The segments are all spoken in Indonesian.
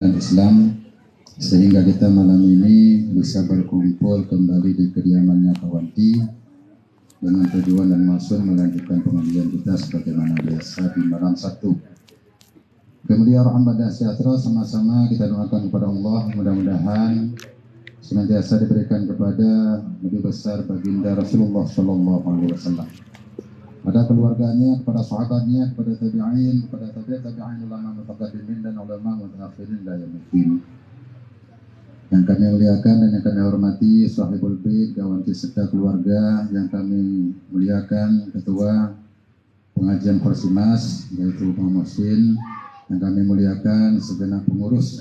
dan Islam, sehingga kita malam ini bisa berkumpul kembali di kediamannya Kawanti dengan tujuan dan maksud melanjutkan pengajian kita sebagaimana biasa di malam Sabtu. Kemudian rahmat dan sejahtera sama-sama kita doakan kepada Allah, mudah-mudahan senantiasa diberikan kepada Nabi besar baginda Rasulullah Sallallahu Alaihi Wasallam, pada keluarganya, kepada sahabatnya, kepada tabi'in, kepada tabi'in ulama mutaqaddimin dan ulama mutaakhirin la yaumil. Yang kami muliakan dan yang kami hormati sahibul bait, Kawanti serta keluarga, yang kami muliakan ketua pengajian Persimas yaitu Pak Muhsin, yang kami muliakan segenap pengurus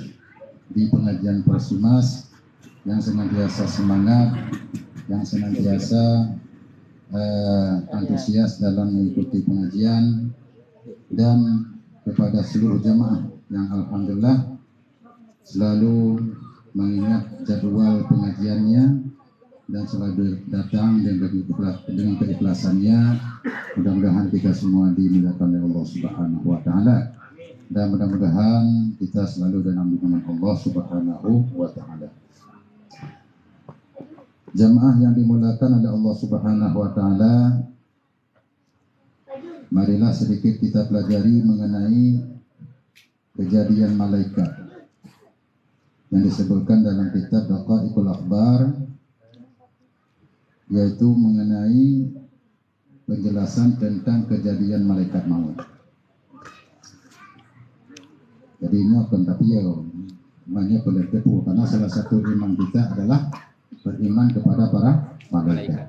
di pengajian Persimas yang senantiasa semangat, yang senantiasa antusias dalam mengikuti pengajian, dan kepada seluruh jamaah yang alhamdulillah selalu mengingat jadwal pengajiannya dan selalu datang dengan keikhlasannya. Mudah-mudahan kita semua dimuliakan oleh Allah Subhanahu wa taala, dan mudah-mudahan kita selalu dalam lindungan Allah Subhanahu wa taala. Jamaah yang dimuliakan oleh Allah Subhanahu wa taala, marilah sedikit kita pelajari mengenai kejadian malaikat yang disebutkan dalam kitab Daqaiqul Akhbar, yaitu mengenai penjelasan tentang kejadian malaikat maut. Jadi ini akan tapi ya namanya pelerdepu, karena salah satu iman kita adalah beriman kepada para malaikat.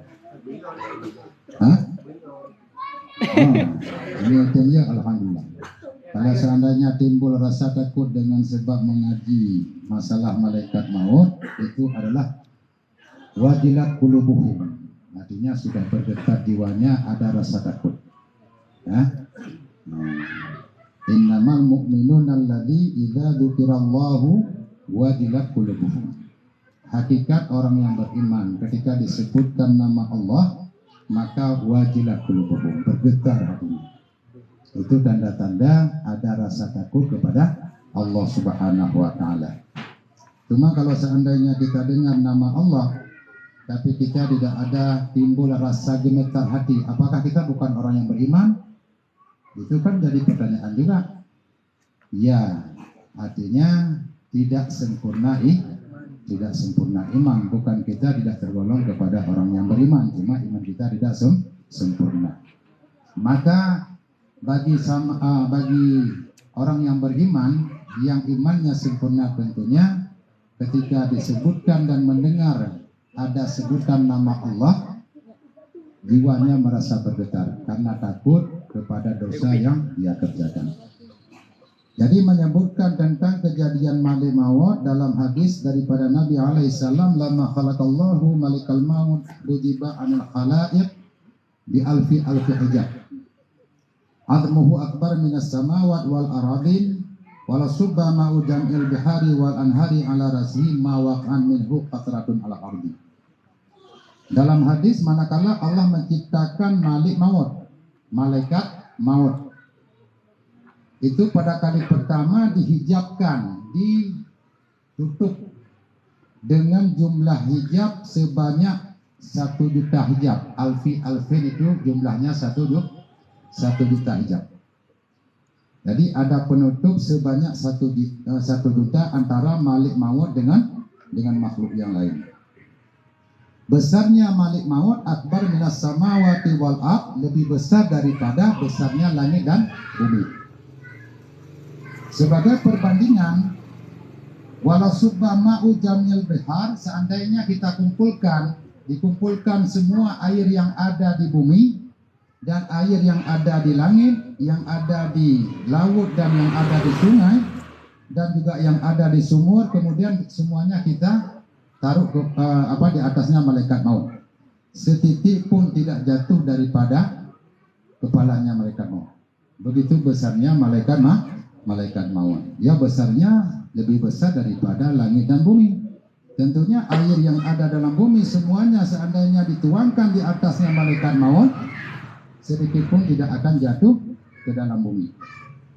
Hah? Oh, ini artinya alhamdulillah. Kalau seandainya timbul rasa takut dengan sebab mengaji masalah malaikat maut, itu adalah wajilat qulubuhum. Artinya sudah bergetar jiwanya, ada rasa takut. Ya? Innamal mu'minuna alladzi idza dzukirallahu wajilat qulubuhum. Hakikat orang yang beriman ketika disebutkan nama Allah, maka wajilat qulubuhum, bergetar hatinya. Itu tanda-tanda ada rasa takut kepada Allah Subhanahu wa taala. Cuma kalau seandainya kita dengar nama Allah tapi kita tidak ada timbul rasa gemetar hati, apakah kita bukan orang yang beriman? Itu kan jadi pertanyaan juga. Ya, artinya tidak sempurna iman, bukan kita tidak tergolong kepada orang yang beriman, cuma iman kita tidak sempurna. Maka bagi orang yang beriman, yang imannya sempurna tentunya, ketika disebutkan dan mendengar ada sebutan nama Allah, jiwanya merasa bergetar karena takut kepada dosa yang dia kerjakan. Jadi menyebutkan tentang kejadian malik maut dalam hadis daripada Nabi alaihissalam, lama khalaqallahu malikal maut bujiba anil khalaiq bi alfi hijab admuhu akbar minas samawat wal aradin wala subba ma'u jam'il bihari wal anhari ala rasihi ma waqan minhu qatratun ala ardi. Dalam hadis, manakala Allah menciptakan malik maut, malaikat maut, itu pada kali pertama dihijabkan, ditutup dengan jumlah hijab sebanyak 1 juta hijab. Alfin itu jumlahnya 1 juta hijab. Jadi ada penutup sebanyak 1 juta antara malik maut dengan makhluk yang lain. Besarnya malik maut akbar minas samawati wal ard, lebih besar daripada besarnya langit dan bumi. Sebagai perbandingan, walau subba ma'u jamil bihar, seandainya kita dikumpulkan semua air yang ada di bumi dan air yang ada di langit, yang ada di laut dan yang ada di sungai dan juga yang ada di sumur, kemudian semuanya kita taruh di atasnya malaikat maut. Setitik pun tidak jatuh daripada kepalanya malaikat maut. Begitu besarnya malaikat maut. Ya, besarnya lebih besar daripada langit dan bumi. Tentunya air yang ada dalam bumi semuanya seandainya dituangkan di atasnya malaikat maut, sedikit pun tidak akan jatuh ke dalam bumi.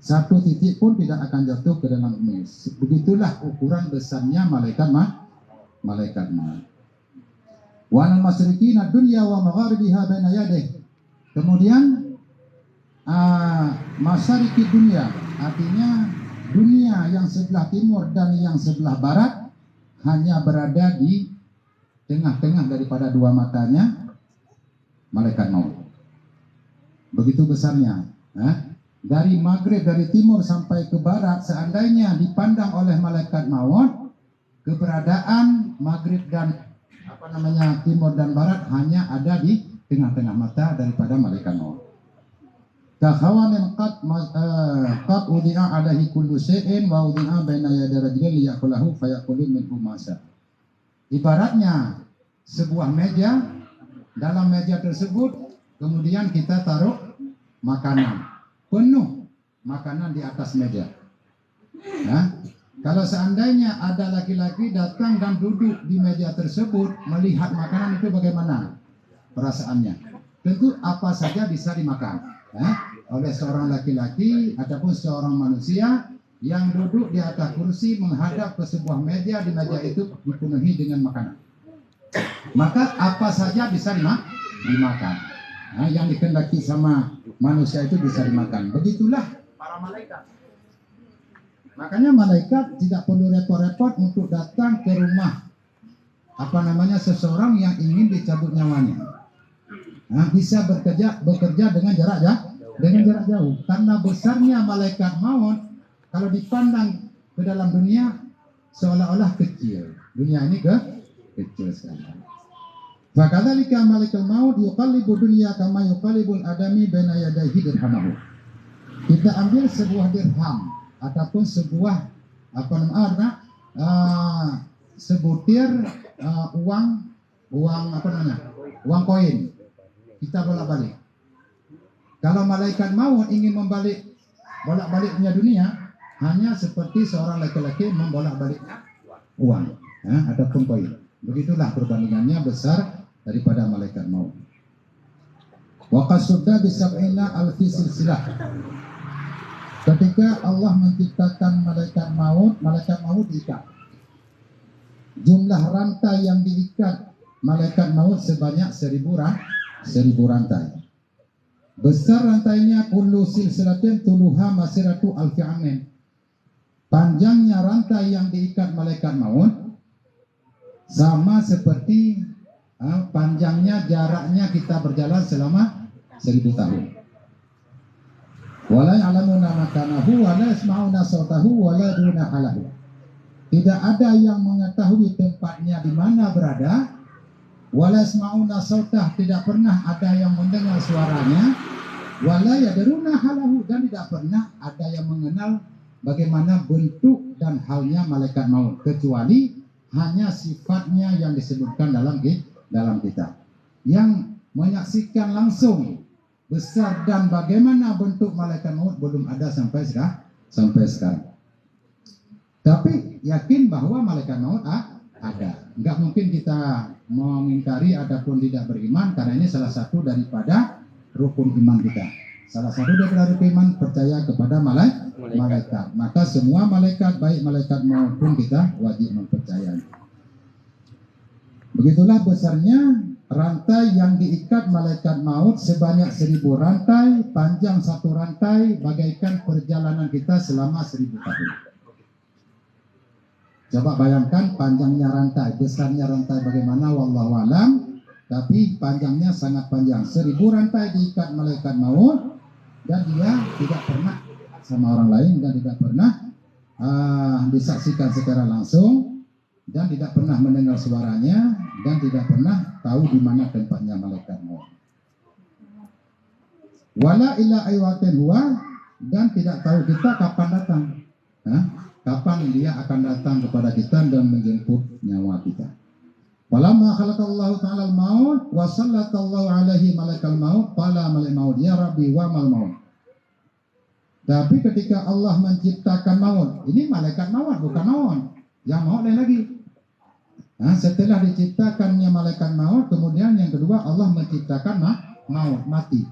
Satu titik pun tidak akan jatuh ke dalam bumi. Begitulah ukuran besarnya malaikat maut. Wa anal masyriqina dunya wa magharibiha baina yadayhi. Kemudian masyariqid dunia, artinya dunia yang sebelah timur dan yang sebelah barat hanya berada di tengah-tengah daripada dua matanya malaikat maut. Begitu besarnya. Dari maghrib, dari timur sampai ke barat, seandainya dipandang oleh malaikat maut, keberadaan maghrib dan timur dan barat hanya ada di tengah-tengah mata daripada malaikat maut. Kahawanin qad udi'a alaihi kullu syai'in wa udi'a baina yaday rajulin liya'kulahu fayaqulu minhu masa. Ibaratnya sebuah meja, dalam meja tersebut kemudian kita taruh makanan, penuh makanan di atas meja. Kalau seandainya ada laki-laki datang dan duduk di meja tersebut, melihat makanan itu bagaimana perasaannya? Tentu apa saja bisa dimakan oleh seorang laki-laki ataupun seorang manusia yang duduk di atas kursi menghadap ke sebuah meja, di meja itu dipenuhi dengan makanan. Maka apa saja bisa dimakan. Yang dikehendaki sama manusia itu bisa dimakan. Begitulah para malaikat. Makanya malaikat tidak perlu repot-repot untuk datang ke rumah seseorang yang ingin dicabut nyawanya. Bisa bekerja dengan jarak jauh. Karena besarnya malaikat maut, kalau dipandang ke dalam dunia seolah-olah kecil. Dunia ini kecil sekali. Fakadzalika malaikat maut yuqallibu dunya kama yuqallibul adami baina yadayhi dirhamahu. Kita ambil sebuah dirham ataupun sebuah sebutir uang koin. Kita bolak-balik. Kalau malaikat maut ingin bolak-baliknya dunia, hanya seperti seorang laki-laki membolak-baliknya uang ataupun koin. Begitulah perbandingannya besar daripada malaikat maut. Wa qasudda bisab'ina alfi silsilah. Ketika Allah menciptakan malaikat maut diikat. Jumlah rantai yang diikat malaikat maut sebanyak 1000 rantai. Besar rantainya kullu silsilatin tuluha masiratu alfi amin. Panjangnya rantai yang diikat malaikat maut sama seperti panjangnya jaraknya kita berjalan selama 1000 tahun. Wala ya'lamuna makanahu wala yasma'una sautahu wala duna halahu. Tidak ada yang mengetahui tempatnya di mana berada. Wala yasma'una sautah, tidak pernah ada yang mendengar suaranya. Wala yadruna halahu, dan tidak pernah ada yang mengenal bagaimana bentuk dan halnya malaikat maut, kecuali hanya sifatnya yang disebutkan dalam kitab. Yang menyaksikan langsung besar dan bagaimana bentuk malaikat maut belum ada sampai sekarang. Tapi yakin bahwa malaikat maut ada. Enggak mungkin kita mengingkari adapun tidak beriman, karena ini salah satu daripada rukun iman kita. Salah satu daripada rukun iman percaya kepada malaikat. Maka semua malaikat, baik malaikat maupun kita wajib mempercayai. Begitulah besarnya rantai yang diikat malaikat maut sebanyak 1000 rantai. Panjang satu rantai bagaikan perjalanan kita selama 1000 tahun. Coba bayangkan panjangnya rantai, besarnya rantai bagaimana, wallahu alam. Tapi panjangnya sangat panjang. 1000 rantai diikat malaikat maut, dan dia tidak pernah sama orang lain, dan tidak pernah disaksikan secara langsung, dan tidak pernah mendengar suaranya, dan tidak pernah tahu di mana tempatnya malaikat maut. Wala ila aywatin huwa, dan tidak tahu kita kapan datang. Kapan dia akan datang kepada kita dan menjemput nyawa kita. Falamma khalaqallahu ta'ala al-maut wa sallatallahu alaihi malaikal maut qala malaikat maut ya rabbi wa mal maut. Tapi ketika Allah menciptakan maut, ini malaikat maut bukan maut, yang maut lain lagi. Setelah diciptakannya malaikat maut, kemudian yang kedua Allah menciptakan maut, mati.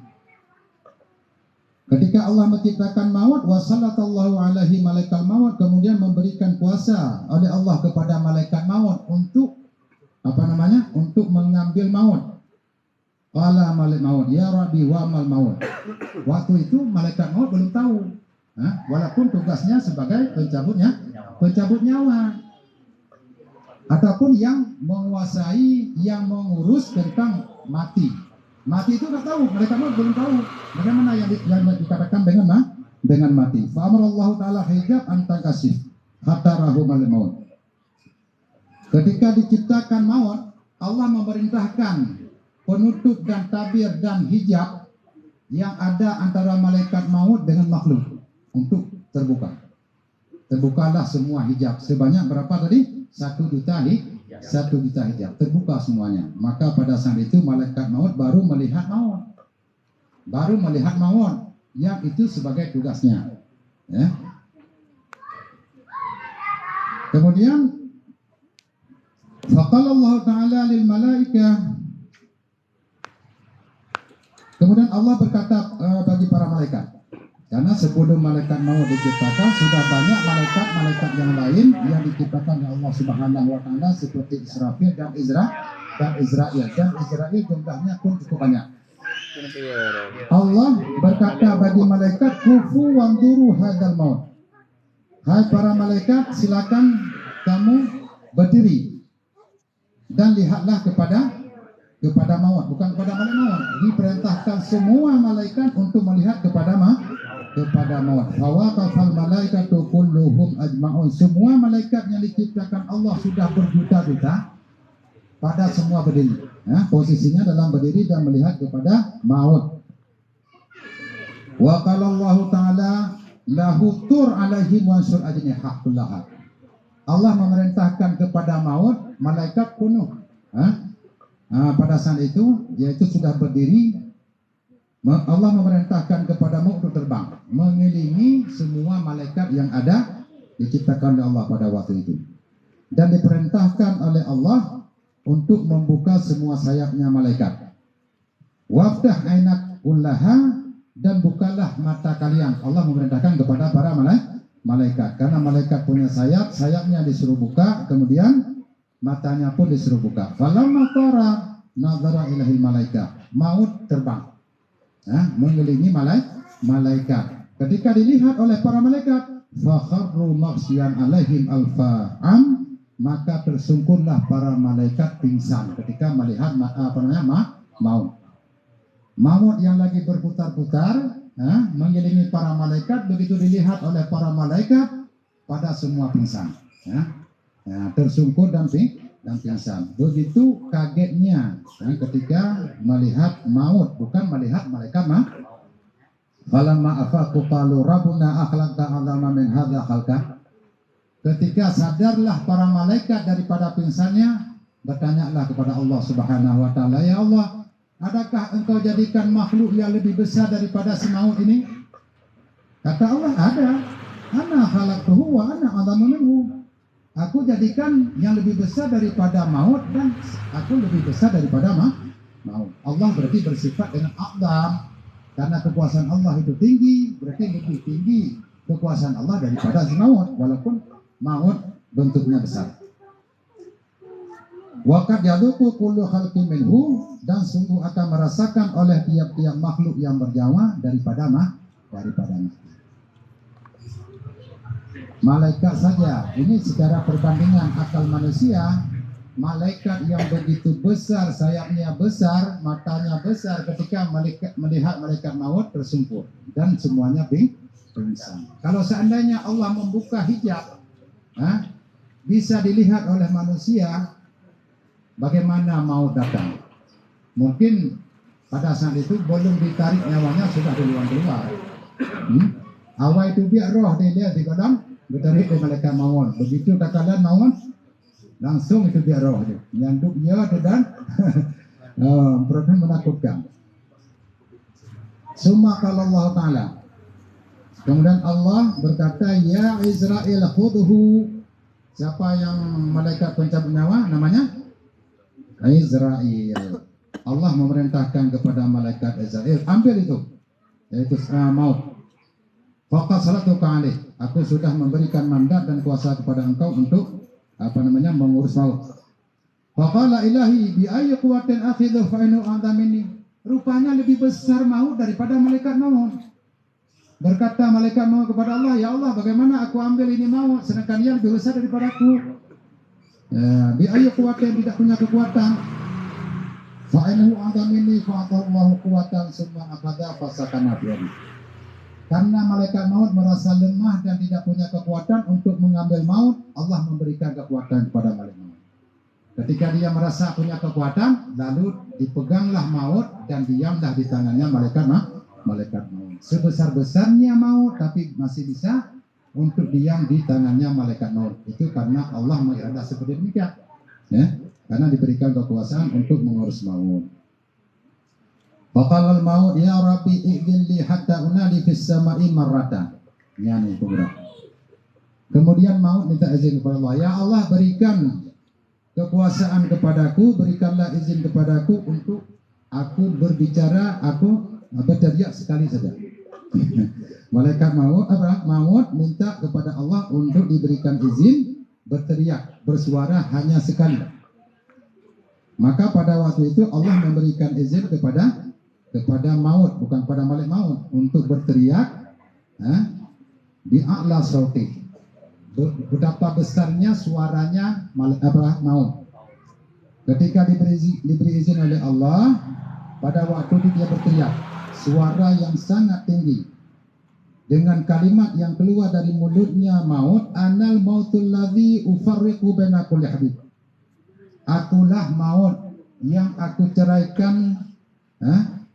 Ketika Allah menciptakan maut, wasallatallahu alaihi malaikal maut, kemudian memberikan kuasa oleh Allah kepada malaikat maut untuk untuk mengambil maut. Qala malaikat maut, ya Rabbi wa mal maut. Waktu itu malaikat maut belum tahu, walaupun tugasnya sebagai pencabut nyawa, ataupun yang menguasai, yang mengurus tentang mati. Mati itu nggak tahu, mereka belum tahu bagaimana yang dikatakan dengan mati. Fa amarallahu taala hijab anta kasih hatta rahum al maut. Ketika diciptakan maut, Allah memerintahkan penutup dan tabir dan hijab yang ada antara malaikat maut dengan makhluk untuk terbuka. Terbukalah semua hijab sebanyak berapa tadi? 1 juta hijab terbuka semuanya. Maka pada saat itu malaikat maut baru melihat maut yang itu sebagai tugasnya, ya. Kemudian faqala Allah taala lil malaikah, kemudian Allah berkata bagi para malaikat, karena sebelum malaikat maut diciptakan sudah banyak malaikat yang lain yang diciptakan oleh Allah Subhanahu wa taala seperti Israfil dan Israil. Dan Israil jumlahnya pun cukup banyak. Allah berkata bagi malaikat, kufu wanzuru hadzal maut. Hai para malaikat, silakan kamu berdiri dan lihatlah kepada maut, bukan kepada malaikat maut. Diperintahkan semua malaikat untuk melihat kepada maut. Fawaqafal malaikatu kulluhum ajma'un. Semua malaikat yang diciptakan Allah sudah berjuta-juta pada semua berdiri. Posisinya dalam berdiri dan melihat kepada maut. Wa qala Allah taala lahu tur alaihim wansur ajniha kullaha. Allah memerintahkan kepada maut, malaikat kunuh. Pada saat itu yaitu sudah berdiri, Allah memerintahkan kepada maut untuk terbang mengelilingi semua malaikat yang ada diciptakan oleh Allah pada waktu itu, dan diperintahkan oleh Allah untuk membuka semua sayapnya malaikat. Wafdah ainak kullaha, dan bukalah mata kalian. Allah memerintahkan kepada para malaikat karena malaikat punya sayapnya disuruh buka, kemudian matanya pun disuruh buka. Falamma tara nazara ilahil malaikat, maut terbang mengelilingi malaikat. Ketika dilihat oleh para malaikat, fakharru maghsyan alaihim alfa'am, maka tersungkurlah para malaikat pingsan ketika melihat maut. Maut yang lagi berputar-putar mengelilingi para malaikat, begitu dilihat oleh para malaikat pada semua pingsan, tersungkur dan pingsan. Begitu kagetnya ketika melihat maut, bukan melihat malaikat falamma afaqu qalu rabbuna akhlaqta 'azama min hadza khalqa. Ketika sadarlah para malaikat daripada pingsannya, bertanyalah kepada Allah Subhanahu wa taala, ya Allah, adakah engkau jadikan makhluk yang lebih besar daripada si maut ini? Kata Allah, ada. Ana khalaqtuhu wa ana 'azama minhu. Aku jadikan yang lebih besar daripada maut, dan aku lebih besar daripada maut. Allah berarti bersifat dengan a'zam, karena kekuasaan Allah itu tinggi, berarti lebih tinggi kekuasaan Allah daripada si maut, walaupun maut bentuknya besar. Waqad yaduqu kullu khalqin minhu, dan sungguh akan merasakan oleh tiap-tiap makhluk yang bernyawa daripada malaikat saja. Ini secara perbandingan akal manusia, malaikat yang begitu besar, sayapnya besar, matanya besar, ketika melihat malaikat maut tersungkur dan semuanya pingsan. Kalau seandainya Allah membuka hijab, bisa dilihat oleh manusia, bagaimana maut datang? Mungkin pada saat itu belum ditarik nyawanya sudah keluar. Awal itu biar roh dia di kodam ditarik oleh malaikat maut. Begitu takalan maut, langsung itu biar roh dia nyanduk dia dan problem menakutkan. Summa qala Allah taala, kemudian Allah berkata, ya Israil khudhu. Siapa yang malaikat pencabut nyawa? Namanya Israil. Allah memerintahkan kepada malaikat Israil, ambil itu. yaitu maut. Faqad salatuka alaih, aku sudah memberikan mandat dan kuasa kepada engkau untuk mengurus maut. Faqala ilahi bi ayyi quwwatin akhidhu fa innahu a'dha minni. Rupanya lebih besar maut daripada malaikat maut. Berkata malaikat maut kepada Allah, ya Allah, bagaimana aku ambil ini maut sedangkan dia lebih besar daripada aku. Bi ayyi quwwatin, tidak punya kekuatan. Fa innahu a'dha minni fa Allahu quwwatan summa akhadha fasakana bihi. Karena malaikat maut merasa lemah dan tidak punya kekuatan untuk mengambil maut, Allah memberikan kekuatan kepada malaikat maut. Ketika dia merasa punya kekuatan, lalu dipeganglah maut dan diamlah di tangannya malaikat maut. Sebesar-besarnya maut, tapi masih bisa untuk diam di tangannya malaikat maut. Itu karena Allah mengirada seperti demikian, ya? Karena diberikan kekuasaan untuk mengurus maut. Faqala al-maut ya Rabbi idzin li hatta unadi fis sama'i marratan. Yani kubra. Kemudian maut minta izin kepada Allah, ya Allah, berikan kekuasaan kepadaku, berikanlah izin kepadaku untuk aku berbicara, aku berteriak sekali saja. Malaikat maut minta kepada Allah untuk diberikan izin berteriak, bersuara hanya sekali. Maka pada waktu itu Allah memberikan izin kepada maut, bukan pada malaikat maut, untuk berteriak bi'a'la sauti. Betapa besarnya suaranya maut. Ketika diberi izin oleh Allah, pada waktu itu dia berteriak, suara yang sangat tinggi, dengan kalimat yang keluar dari mulutnya maut, anal mautul ladzi ufarriqu baina kulli habib. Akulah maut yang aku ceraikan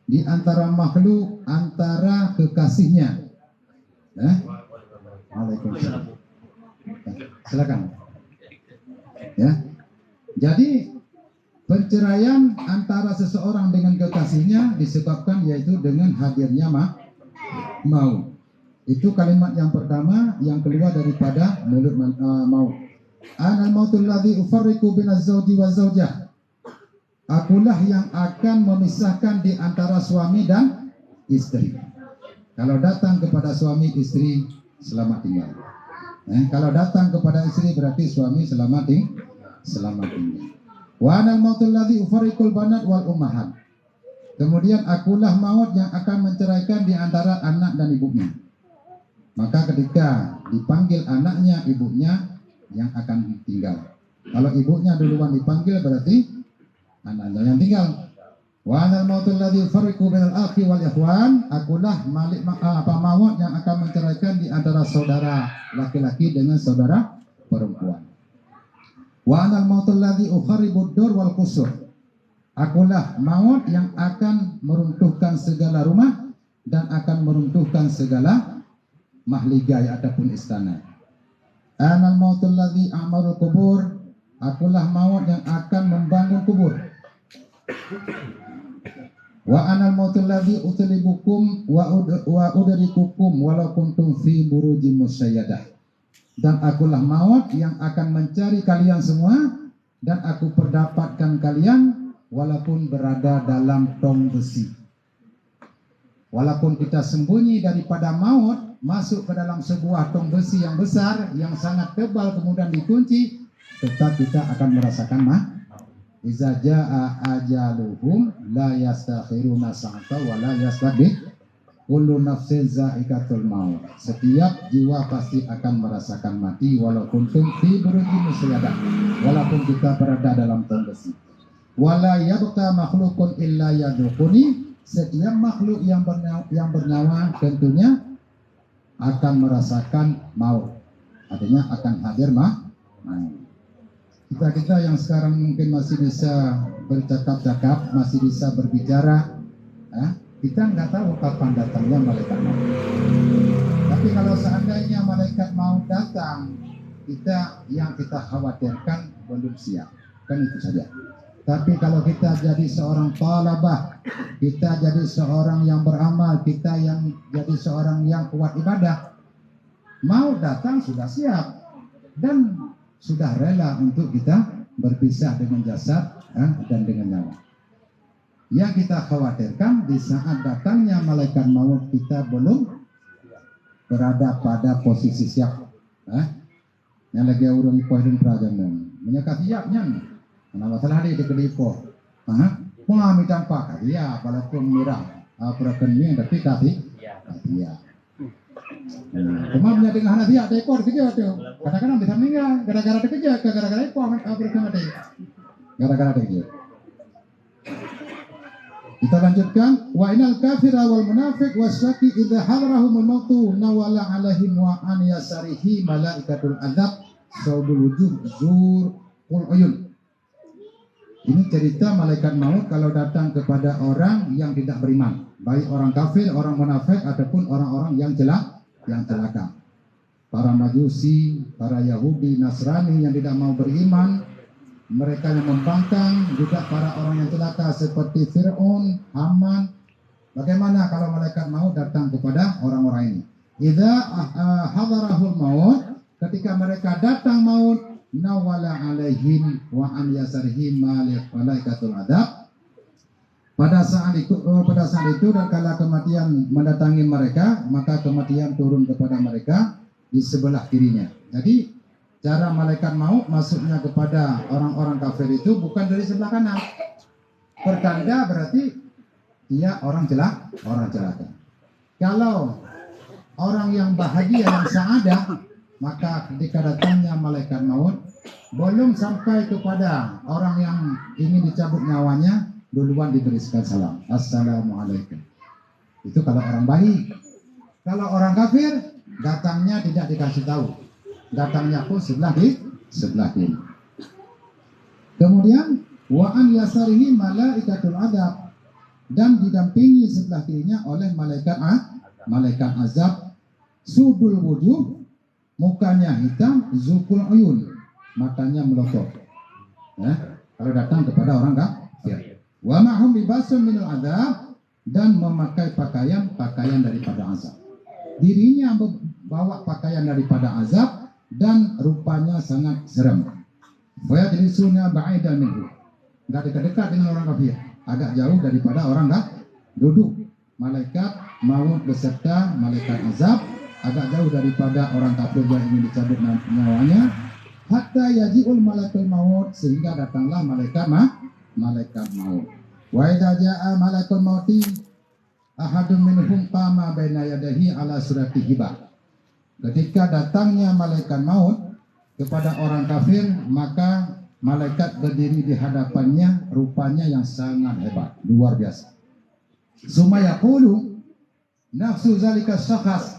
di antara makhluk, antara kekasihnya. Waalaikumsalam. Silakan. Ya. Jadi perceraian antara seseorang dengan kekasihnya disebabkan yaitu dengan hadirnya maut. Itu kalimat yang pertama yang keluar daripada mulut maut. Anal mautul ladzi ufarriqu bainaz zawji waz zawjah. Akulah yang akan memisahkan di antara suami dan istri. Kalau datang kepada suami, istri selamat tinggal. Kalau datang kepada istri berarti suami selamat tinggal. Wa anal mautul ladzi ufarriqul banat wal ummahat. Kemudian akulah maut yang akan menceraikan di antara anak dan ibunya. Maka ketika dipanggil anaknya, ibunya yang akan tinggal. Kalau ibunya duluan dipanggil berarti anaknya yang tinggal. Wa anal mautul ladzi yufarriqu bainal akhi wal ikhwan. Akulah maut yang akan menceraikan di antara saudara laki-laki dengan saudara perempuan. Wa anal mautul ladzi ukharribud dur wal qusur. Akulah maut yang akan meruntuhkan segala rumah dan akan meruntuhkan segala mahligai ataupun istana. Anal mautul ladzi a'marul kubur. Akulah maut yang akan membangun kubur. Wa anal mautul ladzi utlibukum wa udrikukum walau kuntum fi burujin musayyadah. Dan akulah maut yang akan mencari kalian semua dan aku perdapatkan kalian walaupun berada dalam tong besi. Walaupun kita sembunyi daripada maut, masuk ke dalam sebuah tong besi yang besar, yang sangat tebal, kemudian dikunci, tetap kita akan merasakan iza jaa ajaluhum la yastakhiruna sa'ata wa la yastaqdim. Kullu nafsin za'iqatul maut. Setiap jiwa pasti akan merasakan mati walaupun fi burujin musayyadah, walaupun kita berada dalam tong besi. Wala yabqa makhlukun illa yadukuni. Setiap makhluk yang bernyawa tentunya akan merasakan maut. Artinya akan hadir kita yang sekarang mungkin masih bisa bercakap-cakap, masih bisa berbicara, kita nggak tahu kapan datangnya malaikat maut. Tapi kalau seandainya malaikat maut datang, yang kita khawatirkan belum siap, kan itu saja. Tapi kalau kita jadi seorang talabah, kita jadi seorang yang beramal, kita yang jadi seorang yang kuat ibadah, mau datang sudah siap dan sudah rela untuk kita berpisah dengan jasad dan dengan nyawa. Yang kita khawatirkan di saat datangnya malaikat maut kita belum berada pada posisi siap. Yang lagi urung ipoh dan prajanan. Menyaka siapnya. Karena masalah dia kedipok. Mengambil dampak. Ya, walaupun mirah. Perkennya tapi ya. Cuma punya dengan anak dia ekor kerja tu. Kadang-kadang bisa meninggal. Gara-gara kerja. Gara-gara ekor. Gara-gara kerja. Kita lanjutkan. Wa inal kafira wal munafiq wasyaki idza hadarahumul mautu nawala alaihim wa an yasarihi malaikatul adzab saudul wujuh zur qul uyun. Ini cerita malaikat maut kalau datang kepada orang yang tidak beriman, baik orang kafir, orang munafik ataupun orang-orang yang celaka. Para Majusi, para Yahudi, Nasrani yang tidak mau beriman, mereka yang membangkang, juga para orang yang celaka seperti Fir'aun, Haman. Bagaimana kalau malaikat maut datang kepada orang-orang ini? Idza hadarahul maut, ketika mereka datang maut, nawala alaihim wa an yasarihim malaikatul adab. Pada saat itu dan kala kematian mendatangi mereka, maka kematian turun kepada mereka di sebelah kirinya. Jadi cara malaikat maut masuknya kepada orang-orang kafir itu bukan dari sebelah kanan. Pertanda berarti dia orang celaka. Kalau orang yang bahagia, yang saadah, maka ketika datangnya malaikat maut belum sampai kepada orang yang ingin dicabut nyawanya, duluan diberikan salam. Assalamualaikum. Itu kalau orang baik. Kalau orang kafir, datangnya tidak dikasih tahu. Datangnya pun sebelah kiri. Kemudian wa an yasarihi malaikatul adab, dan didampingi sebelah kirinya oleh malaikat azab sudul wujuh, mukanya hitam, zukul uyun, matanya melotot. Kalau datang kepada orang kafir. Wa ma'hum libasun minal adab, dan memakai pakaian daripada azab. Dirinya membawa pakaian daripada azab dan rupanya sangat seram. Wa yajlisuna ba'idan minhu. Enggak dekat-dekat dengan orang kafir, agak jauh daripada orang duduk. Malaikat maut beserta malaikat azab agak jauh daripada orang kafir yang ingin dicabut nyawanya. Hatta yaji'ul malakul maut, sehingga datanglah malaikat maut. Wa idza jaa malakul mauti ahadun minhum qama baina yadayhi ala surati hibah. Ketika datangnya malaikat maut kepada orang kafir, maka malaikat berdiri di hadapannya, rupanya yang sangat hebat, luar biasa. Summa yaqulu nafsu zalika syakhs,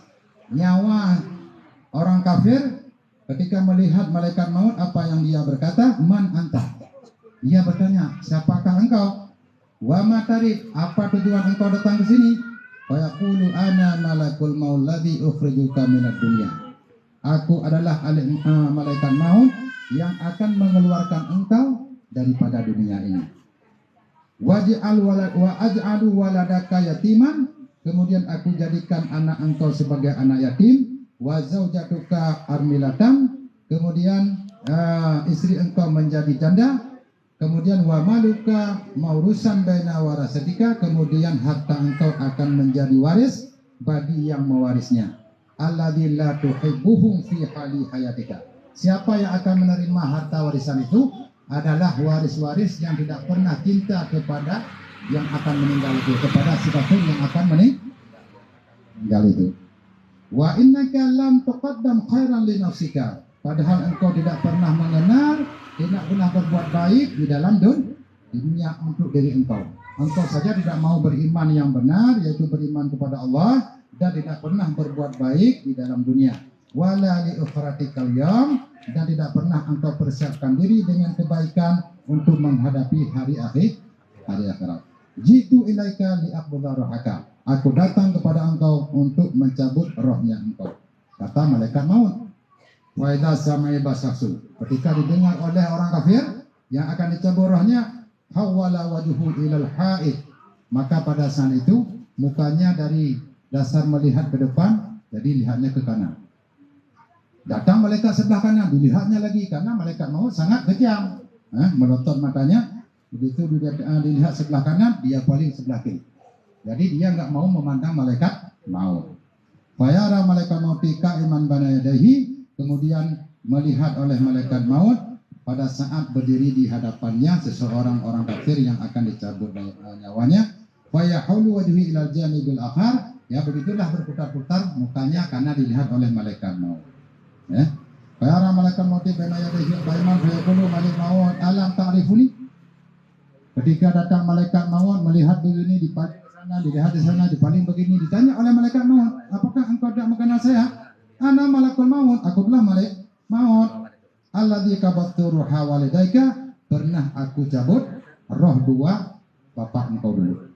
nyawa orang kafir ketika melihat malaikat maut, apa yang dia berkata? Man anta. Ia bertanya, siapakah engkau? Wa ma tarid, apa tujuan engkau datang ke sini? Fa yaqulu ana malakul maut ladzi ukhrijuka minad dunya. Aku adalah malaikat maut yang akan mengeluarkan engkau daripada dunia ini. Wa aj'alu waladaka yatiman, kemudian aku jadikan anak engkau sebagai anak yatim. Wa zaujatuka armilatan, kemudian istri engkau menjadi janda. Kemudian wa maluka maurusan baina warasatika, kemudian harta engkau akan menjadi waris bagi yang mewarisnya. Alladzi la tuhibbuhum fi hali hayatika. Siapa yang akan menerima harta warisan itu adalah waris-waris yang tidak pernah cinta kepada yang akan meninggal itu, kepada si kafir yang akan meninggal itu. Wa innaka lam tuqaddam khairan li nafsika, padahal engkau tidak pernah mengenal, tidak pernah berbuat baik di dalam dunia untuk diri engkau. Engkau saja tidak mau beriman yang benar, yaitu beriman kepada Allah, dan tidak pernah berbuat baik di dalam dunia. Wala li ukhratikal yawm, dan tidak pernah engkau persiapkan diri dengan kebaikan untuk menghadapi hari akhirat. Jitu ilaika li aqbudha rohaka. Aku datang kepada engkau untuk mencabut rohnya engkau. Kata malaikat maut. Wa idza sami'a basaksu. Ketika didengar oleh orang kafir yang akan dicabut rohnya, hawala wajhu ilal haid. Maka pada saat itu mukanya dari dasar melihat ke depan, jadi lihatnya ke kanan. Datang malaikat sebelah kanan, dilihatnya lagi, karena malaikat maut sangat kejam, melotot matanya. Begitu dilihat sebelah kanan, dia paling sebelah kiri. Jadi dia nggak mau memandang malaikat maut. Fayara malaikat maut qa'iman bana yadayhi, kemudian melihat oleh malaikat maut pada saat berdiri di hadapannya seseorang orang kafir yang akan dicabut nyawanya. Fayahulu wajhi ilal janibil akhar, ya begitulah berputar-putar mukanya karena dilihat oleh malaikat maut. Ya. Fayara malaikat maut bana yadayhi qa'iman fayaqulu malaikat maut alam ta'rifuni. Ketika datang malaikat maut melihat begini di sana, dilihat di sana, dipaling begini, ditanya oleh malaikat maut, apakah engkau tidak mengenal saya? Ana malakul maut, aku adalah malaikat maut. Alladzi qabattu ruha walidaika, pernah aku cabut roh dua bapak engkau dulu.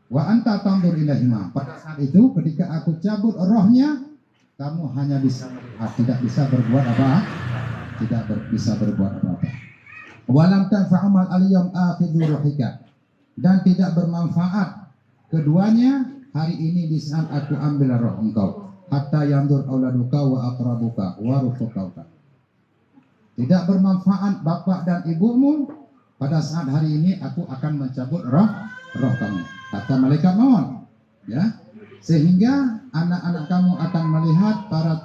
Wa anta tanzur ilaihima, pada saat itu ketika aku cabut rohnya, kamu hanya bisa tidak bisa berbuat apa? Bisa berbuat apa-apa. Walam tanfa'umal al-yawm akhidhu ruhika, dan tidak bermanfaat keduanya hari ini di saat aku ambil roh engkau, hatta yandur auladuka wa aqrabuka wa rufuqauka. Tidak bermanfaat bapak dan ibumu pada saat hari ini aku akan mencabut roh kamu, kata malaikat maut, ya, sehingga anak-anak kamu akan melihat, para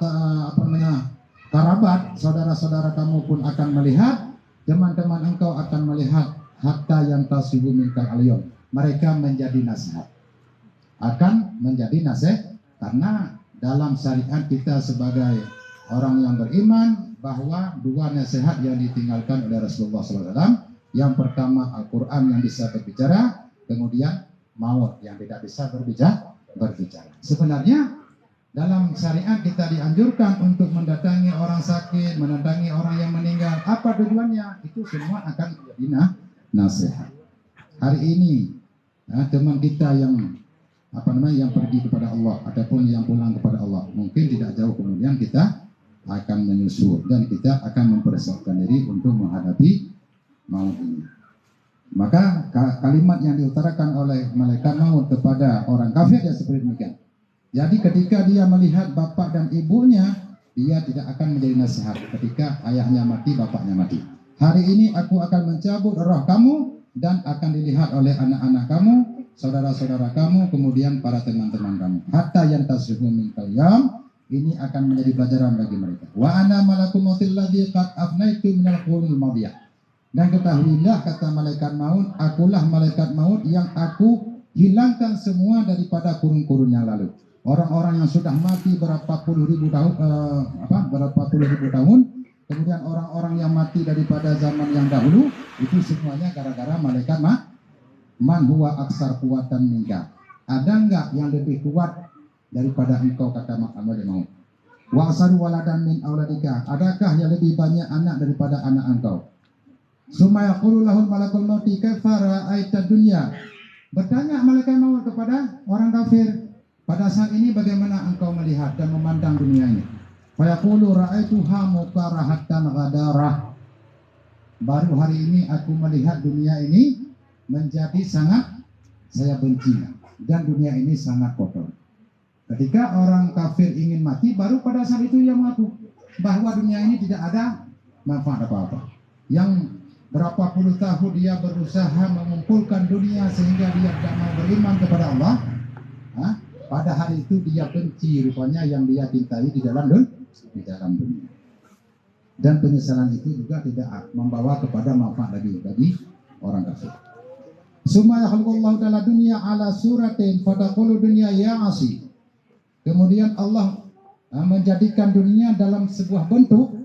kerabat saudara-saudara kamu pun akan melihat, teman-teman engkau akan melihat, hatta yang tasibu minkal aliyom, mereka menjadi nasihat, akan menjadi nasihat, karena dalam syariat kita sebagai orang yang beriman bahwa dua nasihat yang ditinggalkan oleh Rasulullah SAW, yang pertama Al-Quran yang bisa berbicara, kemudian maut yang tidak bisa berbicara. Sebenarnya dalam syariat kita dianjurkan untuk mendatangi orang sakit, mendatangi orang yang meninggal. Apa tujuannya? Itu semua akan menjadi nasihat. Hari ini teman kita yang yang pergi kepada Allah ataupun yang pulang kepada Allah, mungkin tidak jauh kemudian kita akan menyusul dan kita akan mempersiapkan diri untuk menghadapi maut ini. Maka kalimat yang diutarakan oleh malaikat maut kepada orang kafir ya seperti demikian. Jadi ketika dia melihat bapak dan ibunya, dia tidak akan menjadi nasihat. Ketika ayahnya mati, bapaknya mati. Hari ini aku akan mencabut roh kamu dan akan dilihat oleh anak-anak kamu, saudara-saudara kamu, kemudian para teman-teman kamu. Hatta yang tasrifu minkal yam, ini akan menjadi pelajaran bagi mereka. Wa ana malakul mautil ladzi qad afnaitu minal qurunil madiyah. Dan ketahuilah, kata malaikat maut, akulah malaikat maut yang aku hilangkan semua daripada kurun-kurun yang lalu. Orang-orang yang sudah mati berapa puluh ribu tahun, kemudian orang-orang yang mati daripada zaman yang dahulu, itu semuanya gara-gara malaikat man huwa aksar kuatan minka. Ada enggak yang lebih kuat daripada engkau, kata malaikat maut? Wa asaru waladan min auladika, adakah yang lebih banyak anak daripada anak engkau? Summa yaqulu lahul malakul mauti kaifa ra'aita dunya. Bertanya malaikat maut kepada orang kafir, pada saat ini bagaimana engkau melihat dan memandang dunia ini? Fa yaqulu ra'aituha mukarahatan ghadarah. Baru hari ini aku melihat dunia ini menjadi sangat saya benci, dan dunia ini sangat kotor. Ketika orang kafir ingin mati, baru pada saat itu ia mengaku bahwa dunia ini tidak ada manfaat apa-apa. Yang berapa puluh tahun dia berusaha mengumpulkan dunia sehingga dia tidak mau beriman kepada Allah, pada hari itu dia benci rupanya yang dia cintai di dalam dunia. Dan penyesalan itu juga tidak membawa kepada manfaat lagi bagi orang kafir. Summa yakhluqullahu ta'ala dunya ala suratin fataqulu dunya ya asi. Kemudian Allah menjadikan dunia dalam sebuah bentuk.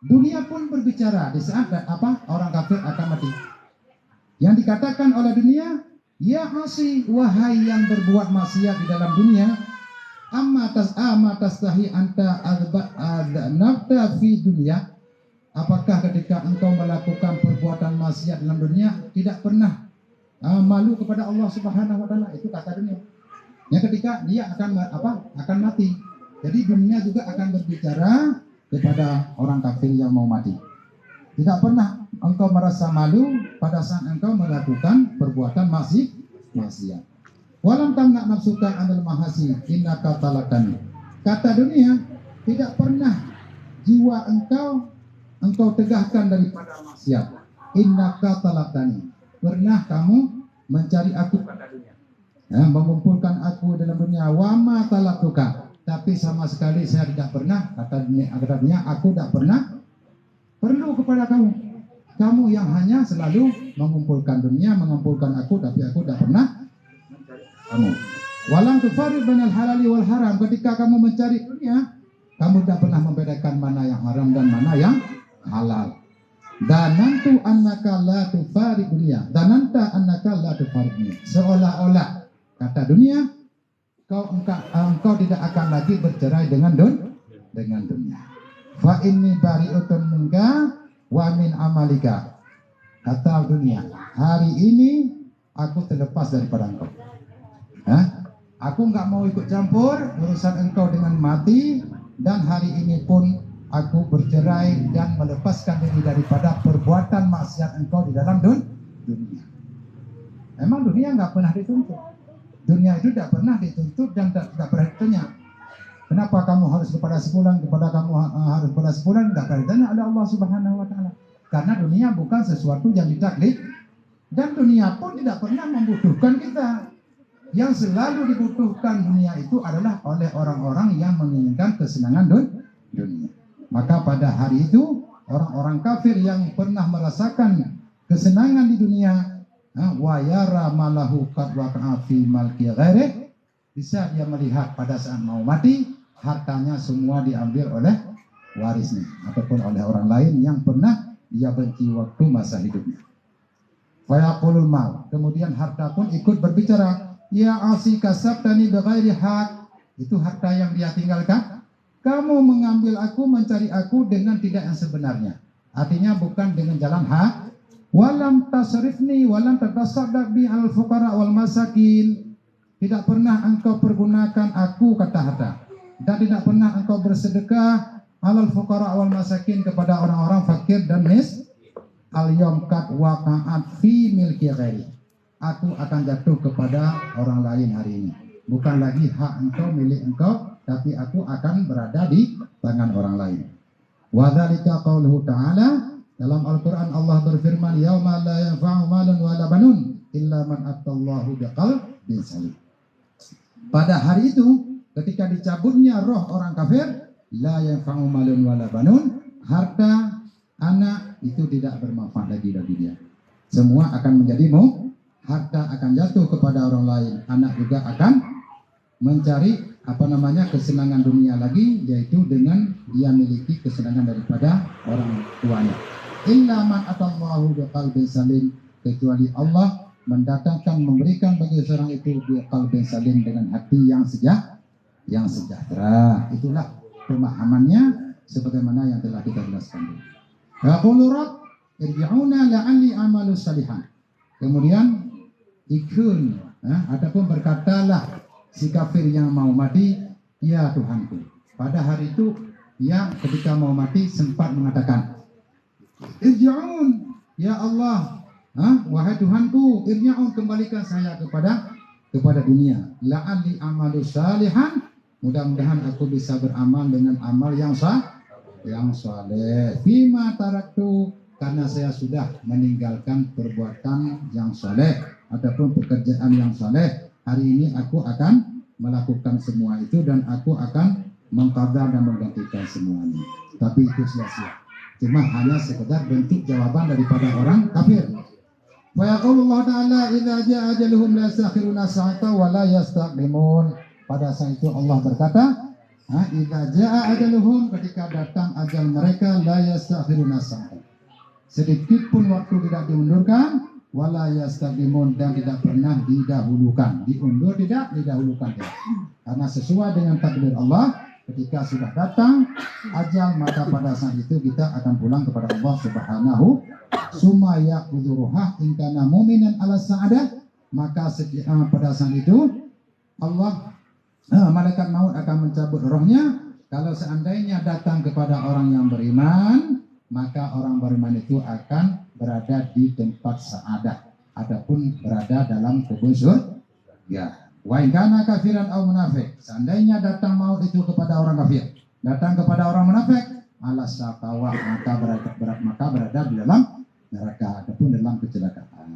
Dunia pun berbicara di saat orang kafir akan mati. Yang dikatakan oleh dunia, ya asi, wahai yang berbuat maksiat di dalam dunia, amma tastahi anta adnabta fi dunia. Apakah ketika engkau melakukan perbuatan maksiat dalam dunia tidak pernah malu kepada Allah Subhanahu wa taala? Itu kata dunia. Yang ketika dia akan mati. Jadi dunia juga akan berbicara kepada orang kafir yang mau mati. Tidak pernah engkau merasa malu pada saat engkau melakukan perbuatan maksiat. Walam tamna nafsuka anil mahasi innaka talakani. Kata dunia, tidak pernah jiwa engkau tegahkan daripada maksiat. Innaka talakani. pernah kamu mencari aku kata dunia, mengumpulkan aku dalam dunia, wa ma talatuka, tapi sama sekali saya tidak pernah, kata dunia, aku tidak pernah perlu kepada kamu. Kamu yang hanya selalu mengumpulkan dunia, mengumpulkan aku, tapi aku tidak pernah mencari kamu. Walam tufarid bainal halali wal haram, ketika kamu mencari dunia, kamu tidak pernah membedakan mana yang haram dan mana yang halal. Danantu annaka la tufarid dunia, dananta annaka la tufarid dunia, seolah-olah kata dunia engkau tidak akan lagi bercerai dengan dunia. Fa inni bari'utun minka wa min amalika, kata dunia, hari ini aku terlepas daripada engkau. Aku nggak mau ikut campur urusan engkau dengan mati, dan hari ini pun aku bercerai dan melepaskan diri daripada perbuatan maksiat engkau di dalam dunia. Emang dunia nggak pernah dituntut. Dunia itu tidak pernah dituntut dan tidak pernah ditanya. Kenapa kamu harus kepada sebulan, harus kepada sebulan, tidak pernah ditanya oleh Allah Subhanahu Wa Taala. Karena dunia bukan sesuatu yang ditaklid, dan dunia pun tidak pernah membutuhkan kita. Yang selalu dibutuhkan dunia itu adalah oleh orang-orang yang menginginkan kesenangan dunia. Maka pada hari itu orang-orang kafir yang pernah merasakan kesenangan di dunia, wa yara malahu qad waqa'a fi malki ghairi, bisa dia melihat pada saat mau mati hartanya semua diambil oleh warisnya ataupun oleh orang lain yang pernah dia benci waktu masa hidupnya. Fa yaqulul mal, kemudian harta pun ikut berbicara, ya asi kasabtani bighairi haq, itu harta yang dia tinggalkan. Kamu mengambil aku, mencari aku dengan tidak yang sebenarnya. Artinya bukan dengan jalan hak. Walam tasrifni walam tatasaddaq bi al fuqara wal masakin. Tidak pernah engkau pergunakan aku, kata harta, dan tidak pernah engkau bersedekah alal fuqara wal masakin, kepada orang-orang fakir dan miskin. Al yawm qad waqa'at fi milki ghairi, aku akan jatuh kepada orang lain hari ini. Bukan lagi hak engkau, milik engkau, tapi aku akan berada di tangan orang lain. Wa dzalika qauluhu ta'ala, dalam Al-Qur'an Allah berfirman, yauma la yanfa'u malun wala banun illa man atallahu biqalbin salim. Pada hari itu ketika dicabutnya roh orang kafir, la yanfa'u malun wala banun, harta, anak itu tidak bermanfaat lagi bagi dia. Semua akan menjadi harta akan jatuh kepada orang lain, anak juga akan mencari kesenangan dunia lagi, yaitu dengan dia miliki kesenangan daripada orang tuanya. Illa man atallahu biqalbin salim, kecuali Allah mendatangkan, memberikan bagi seorang itu biqalbin salim, dengan hati yang sejahtera. Itulah pemahamannya sebagaimana yang telah kita jelaskan. Yaqulu rabb irji'una la'alli amalu salihan. Kemudian ikun, ataupun berkatalah si kafir yang mau mati, ya Tuhanku. Pada hari itu yang ketika mau mati sempat mengatakan, irji'un, ya Allah, wahai Tuhanku, irji'un, kembalikan saya kepada dunia. La'alli amalu salihan, mudah-mudahan aku bisa beramal dengan amal yang saleh. Fima taraktu, karena saya sudah meninggalkan perbuatan yang saleh ataupun pekerjaan yang saleh. Hari ini aku akan melakukan semua itu dan aku akan mengqadha dan menggantikan semuanya. Tapi itu sia-sia. Cuma hanya sekedar bentuk jawaban daripada orang kafir. Wa yaqulullah ta'ala idza jaa ajaluhum la yastakhiruna sa'ata wa la yastaqdimun. Pada saat itu Allah berkata, idza jaa ajaluhum, ketika datang ajal mereka, la yastakhiruna sa'ata, sedikit pun waktu tidak diundurkan, wala yastaqdimun, dan tidak pernah didahulukan. Diundur tidak, didahulukan tidak. Karena sesuai dengan takdir Allah, ketika sudah datang ajal, maka pada saat itu kita akan pulang kepada Allah Subhanahu. Summa yaqduruha in kana mu'minan ala sa'adah, maka pada saat itu Allah, malaikat maut akan mencabut rohnya. Kalau seandainya datang kepada orang yang beriman, maka orang beriman itu akan berada di tempat sa'adah, adapun berada dalam kubur surga. Wa in kana kafiran aw munafik, seandainya datang maut itu kepada orang kafir, datang kepada orang munafik, ala saqawa, maka berada di dalam neraka ataupun dalam kecelakaan.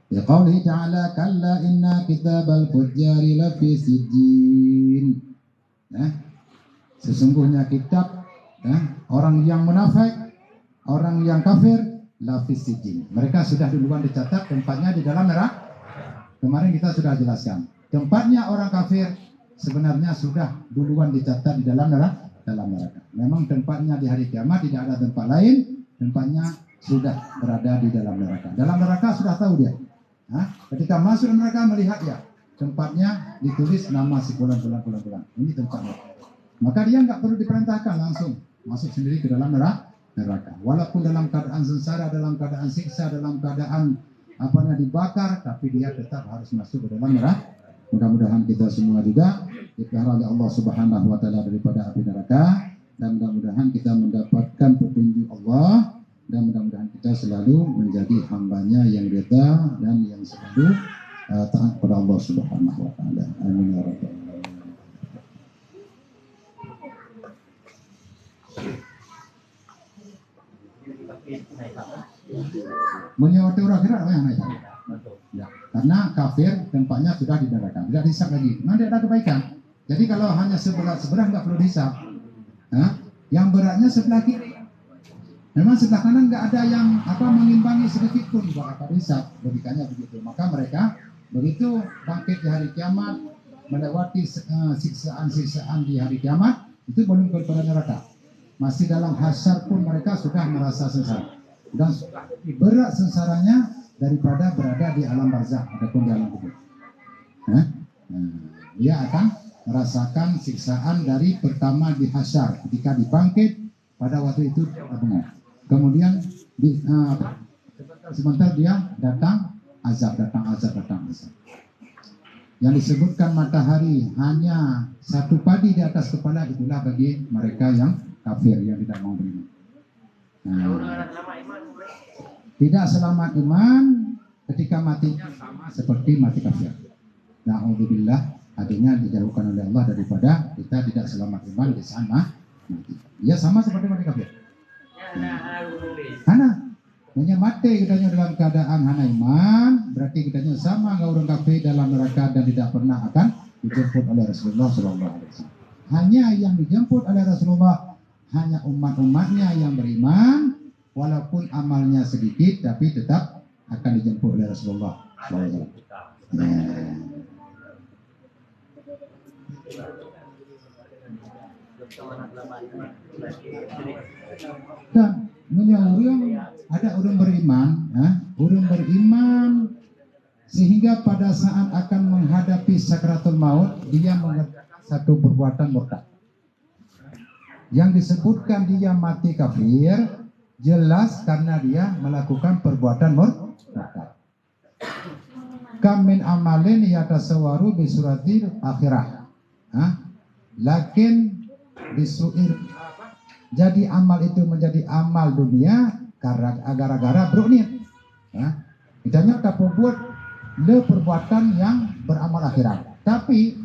Biqaulihi ta'ala kalla inna kitabal fujjari lafi sijjin. Sesungguhnya kitab orang yang munafik, orang yang kafir lafi sijjin. Mereka sudah duluan dicatat tempatnya di dalam neraka. Kemarin kita sudah jelaskan. Tempatnya orang kafir sebenarnya sudah duluan dicatat di dalam neraka. Memang tempatnya di hari kiamat tidak ada tempat lain, tempatnya sudah berada di dalam neraka. Dalam neraka sudah tahu dia. Ketika masuk neraka melihat ya, tempatnya ditulis nama si bulan. Ini tempatnya. Maka dia nggak perlu diperintahkan, langsung masuk sendiri ke dalam neraka. Walaupun dalam keadaan sengsara, dalam keadaan siksa, dalam keadaan dibakar, tapi dia tetap harus masuk ke dalam neraka. Mudah-mudahan kita semua juga dipelihara oleh Allah Subhanahu wa taala daripada api neraka, dan mudah-mudahan kita mendapatkan petunjuk Allah, dan mudah-mudahan kita selalu menjadi hambanya yang rida dan yang selalu taat kepada Allah Subhanahu wa taala. Amin ya rabbal alamin. Menyewati akhirat apa yang naik? Ya, karena kafir tempatnya sudah di neraka, tidak dihisab lagi. Nanti ada kebaikan. Jadi kalau hanya sebelah nggak perlu dihisab. Yang beratnya sebelah kiri. Memang sebelah kanan nggak ada yang mengimbangi sedikit pun, bakal dihisab. Logikanya begitu. Maka mereka begitu bangkit di hari kiamat, melewati siksaan-siksaan di hari kiamat, itu belum kepada neraka. Masih dalam hasyar pun mereka sudah merasa sengsara. Dan berat sengsaranya daripada berada di alam barzakh ataupun di alam kubur. Dia akan merasakan siksaan dari pertama di hasyar ketika dibangkit pada waktu itu kemudian sebentar dia datang azab. Yang disebutkan matahari hanya satu padi di atas kepala, itulah bagi mereka yang kafir yang tidak mau beriman. Tidak selamat iman ketika matinya sama seperti mati kafir. Na'udzubillah, artinya dijauhkan oleh Allah daripada kita tidak selamat iman di sana mati. Ya sama seperti mati kafir. Hanya mati kitanya dalam keadaan hana iman, berarti kitanya sama dengan orang kafir dalam neraka dan tidak pernah akan dijemput oleh Rasulullah SAW. Hanya yang dijemput oleh Rasulullah hanya umat-umatnya yang beriman. Walaupun amalnya sedikit, tapi tetap akan dijemput oleh Rasulullah SAW. Dan ada orang beriman, sehingga pada saat akan menghadapi sakratul maut, dia mengerjakan satu perbuatan murtad. Yang disebutkan dia mati kafir, jelas karena dia melakukan perbuatan murtad. Kam min amalin yatasawwaru bi suratil akhirah. Lakin bisuir. Jadi amal itu menjadi amal dunia gara-gara berniat. Kitanya tak buat le perbuatan yang beramal akhirat. Tapi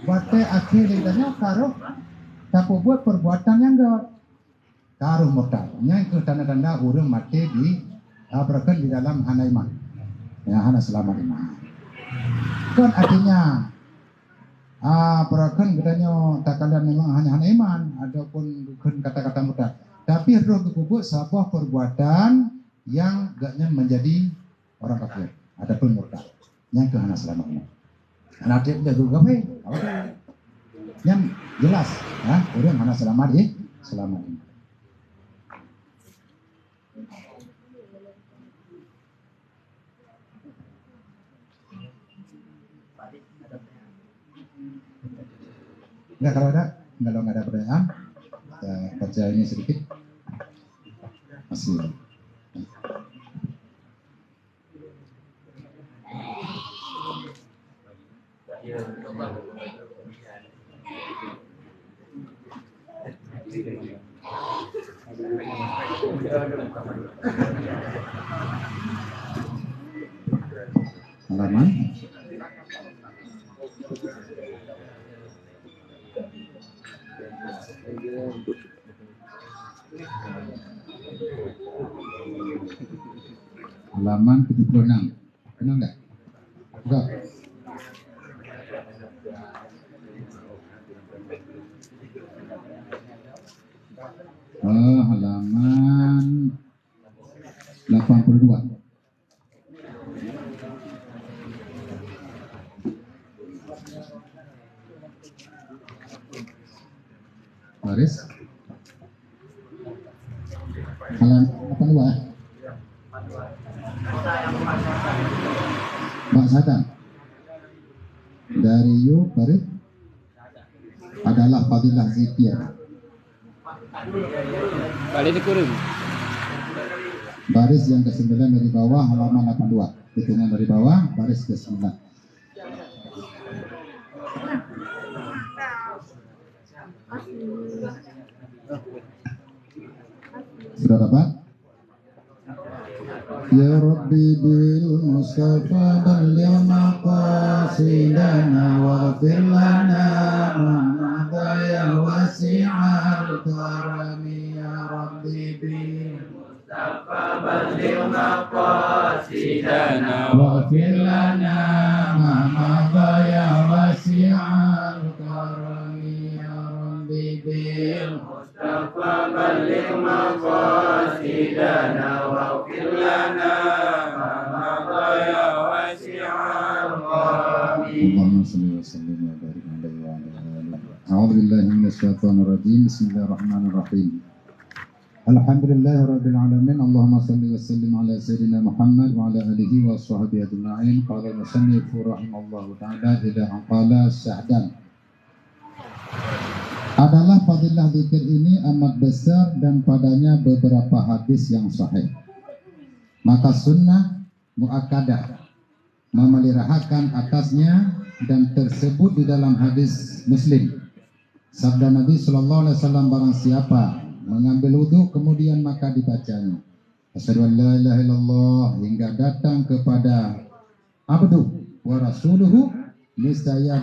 bate akhir kitanya karo tak buat perbuatan yang enggak karuh murtadnya itu tanda-tanda orang mati di di dalam hana iman, ya hana selamat iman. Kan artinya perakan katanya tak kalian memang hanya hana iman ataupun bukan kata-kata murtad, tapi roh kubuk sebuah perbuatan yang gaknya menjadi orang kafir ataupun murtad yang ke hana selamat iman. Nanti dia juga yang jelas, orang hana selamat iman. Enggak, kalau nggak ada pertanyaan, baca ini sedikit. Masih. Halaman. Halaman 76. Kenal nggak? Enggak. Halaman 82. Baris halaman 82 ya. Mbak Sadang dari Yu Baris adalah fadilah zikir. Balik dikurung. Baris yang ke-9 dari bawah halaman 82. Hitungan dari bawah baris ke-9. Sudah dapat? Ya Rabbi bil Mustafa balligh maqasidana waghfir lana ma ya wasi'al karami ya Rabbi bil Mustafa balligh maqasidana waghfir lana ma ya wasi'al karami ya Rabbi bil Mustafa balligh maqasidana waghfir lana ma ya wasi'al karami. Allahumma shalli wa sallim wa barik alaihi wa ala alihi. A'udzu billahi minasy syaithanir rajim. Bismillahirrahmanirrahim. Alhamdulillahirabbil alamin. Allahumma shalli wa sallim ala sayyidina Muhammad wa ala alihi wa sahbihi ajma'in. Qala al-musannif rahimallahu ta'ala idza qala syahdan. Adalah fadilah zikir ini amat besar dan padanya beberapa hadis yang sahih. Maka sunnah muakkadah memeliharakan atasnya dan tersebut di dalam hadis Muslim. Sabda Nabi Sallallahu Alaihi Wasallam, barang siapa mengambil wudhu kemudian maka dibacanya asyhadu an la ilaha illallah hingga datang kepada abdu wa rasuluhu, niscaya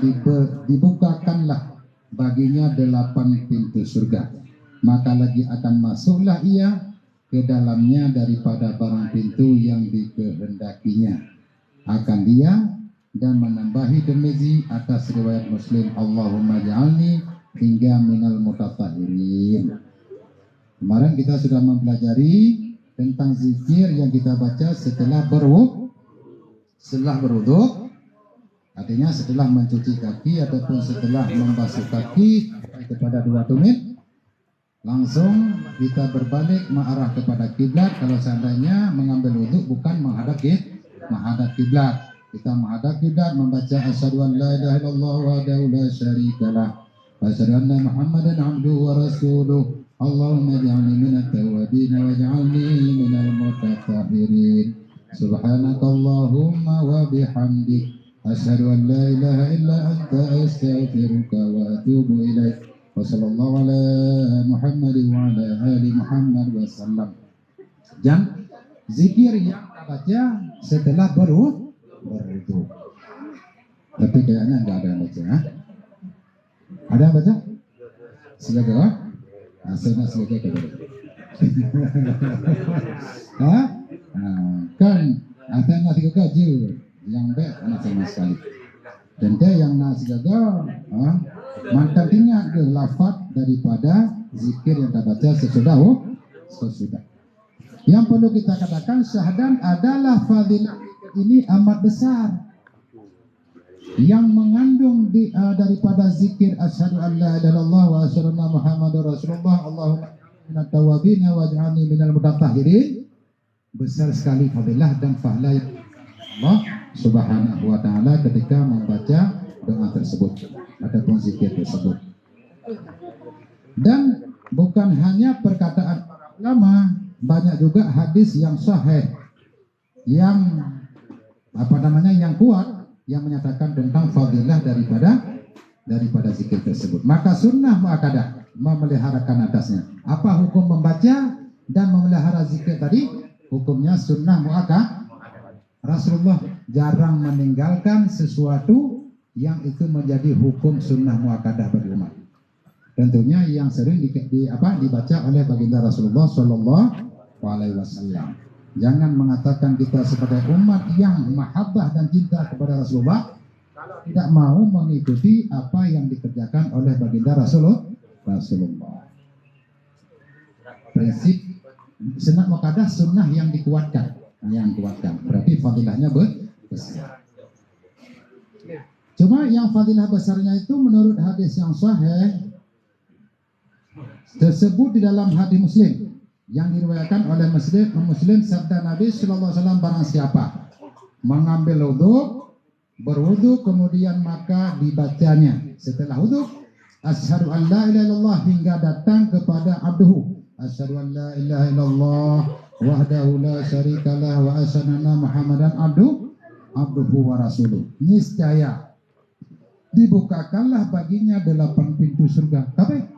dibukakanlah baginya 8 pintu surga, maka lagi akan masuklah ia ke dalamnya daripada barang pintu yang dikehendakinya akan dia, dan menambahi demizi atas riwayat Muslim, Allahumma ja'alni hingga minal mutatahhirin. Kemarin kita sudah mempelajari tentang zikir yang kita baca setelah berwudu. Artinya setelah mencuci kaki ataupun setelah membasuh kaki kepada 2 tumit, langsung kita berbalik mengarah kepada kiblat. Kalau seandainya mengambil wudhu bukan menghadap kiblat, kita menghadap kiblat membaca asyhadu an la ilaha illallah wahdahu la syarikalah wa asyhadu anna Muhammadan abduhu wa rasuluh. Allahumma ij'alni minat tawwabin waj'alni minal mutatahhirin. Subhanakallahumma wa bihamdik asyhadu an la ilaha illa anta astaghfiruka wa atubu ilaik. Wa sallallahu ala Muhammad wa ala ali Muhammad wa sallam. Dan zikir yang baca setelah berwudu. Tapi kayaknya enggak ada yang baca. Ada yang baca? Silakan. Saya sebagai kan ada nasi gagal yang baik anak sama sekali. Dan dia yang nasi gagal mantan ingat ke lafaz daripada zikir yang kita baca sesudah. Yang perlu kita katakan, syahdan adalah fadilah ini amat besar yang mengandung daripada zikir asyhadu an la ilaha illallah wa asyhadu anna Muhammadar Rasulullah. Allahumma minat tawabin waj'alni minal mutatahhirin. Besar sekali fadilah dan pahala Allah Subhanahu wa taala ketika membaca doa tersebut ataupun zikir tersebut. Dan bukan hanya perkataan para ulama, banyak juga hadis yang sahih yang yang kuat yang menyatakan tentang fadilah daripada zikir tersebut. Maka sunnah muakkadah memeliharakan atasnya. Apa hukum membaca dan memelihara zikir tadi? Hukumnya sunnah muakkadah. Rasulullah jarang meninggalkan sesuatu yang itu menjadi hukum sunnah muakkadah bagi umat. Tentunya yang sering dibaca oleh baginda Rasulullah Sallallahu Alaihi Wasallam. Jangan mengatakan kita sebagai umat yang mahabbah dan cinta kepada Rasulullah tidak mau mengikuti apa yang dikerjakan oleh baginda Rasulullah. Prinsip sunat muakkadah, sunnah yang dikuatkan, berarti fadilahnya besar. Cuma yang fadilah besarnya itu menurut hadis yang sahih tersebut di dalam hadis Muslim yang diriwayatkan oleh Muslim, sabda Nabi Sallallahu Alaihi Wasallam, barang siapa mengambil berwudu kemudian maka dibacanya setelah wudu asyhadu an la ilaha illallah hingga datang kepada abduhu, asyhadu an la ilaha illallah wahdahu la syarikalah wa asyhadu anna muhammadan abduhu wa rasuluh, niscaya dibukakanlah baginya 8 pintu surga. Tapi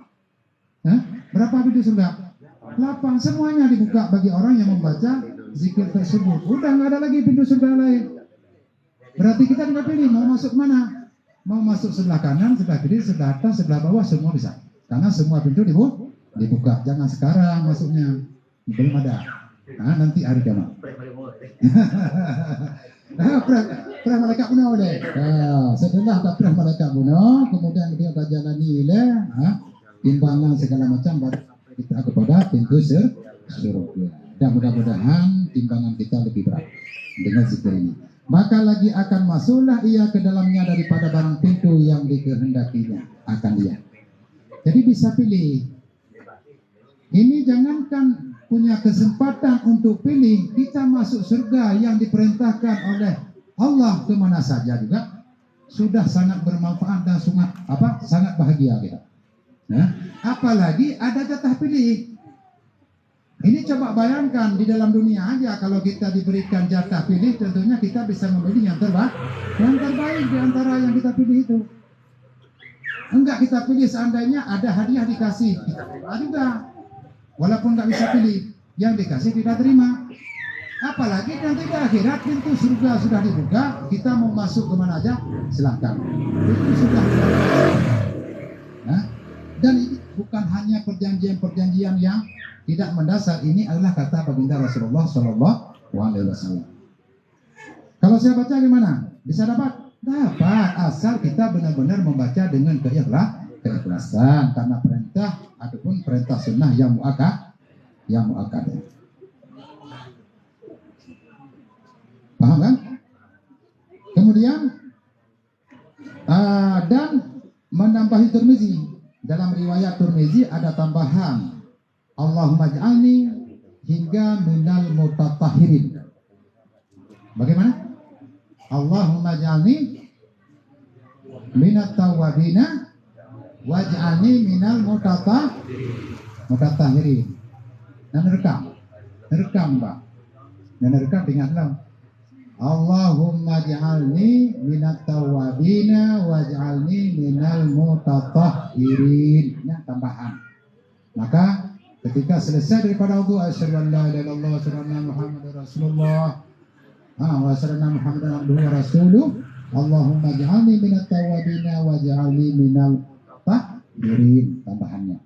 berapa pintu surga? 8. Semuanya dibuka bagi orang yang membaca zikir tersebut. Udah nggak ada lagi pintu surga lain. Berarti kita tinggal pilih mau masuk mana. Mau masuk sebelah kanan, sebelah kiri, sebelah atas, sebelah bawah, semua bisa. Karena semua pintu dibuka. Jangan sekarang masuknya, belum ada. Nanti hari kiamat. Perah malaikat bunuh oleh. Setelah ada perah malaikat bunuh, kemudian dia akan jalani oleh timbangan segala macam baru kita kepada pintu surga. Dan mudah-mudahan timbangan kita lebih berat dengan zikir ini. Maka lagi akan masuklah ia ke dalamnya daripada barang pintu yang dikehendakinya akan dia. Jadi bisa pilih. Ini jangankan punya kesempatan untuk pilih, kita masuk surga yang diperintahkan oleh Allah kemana saja juga sudah sangat bermanfaat dan sangat bahagia kita. Apalagi ada jatah pilih. Ini coba bayangkan di dalam dunia aja kalau kita diberikan jatah pilih, tentunya kita bisa memilih yang terbaik di antara yang kita pilih itu. Enggak kita pilih seandainya ada hadiah dikasih, kita terima juga. Walaupun nggak bisa pilih, yang dikasih tidak terima. Apalagi nanti di akhirat pintu surga sudah dibuka, kita mau masuk kemana aja, silakan. Itu sudah dibuka. Dan ini bukan hanya perjanjian-perjanjian yang tidak mendasar. Ini adalah kata baginda Rasulullah Sallallahu Alaihi Wasallam. Kalau saya baca gimana? Bisa dapat? Dapat, asal kita benar-benar membaca dengan keikhlasan karena perintah ataupun perintah sunnah yang muakkad. Paham kan? Kemudian dan menambahi Tirmizi, dalam riwayat Tirmizi ada tambahan Allahumma ij'alni hingga minal mutatahhirin. Bagaimana? Allahumma ij'alni minat tawwabina waj'alni minal mutatahhirin. Dan rekam Pak. Dan rekam ingatlah. Allahumma ij'alni minat tawwabina waj'alni minal mutatahhirin. Ini tambahan. Maka ketika selesai daripada wudu, asyhadu an la ilaha illallah wa asyhadu anna muhammadar rasulullah wa asyhadu anna muhammadan abduhu wa rasuluh. Allahumma ij'alni minat tawwabina waj'alni minal mutatahhirin. Tambahannya.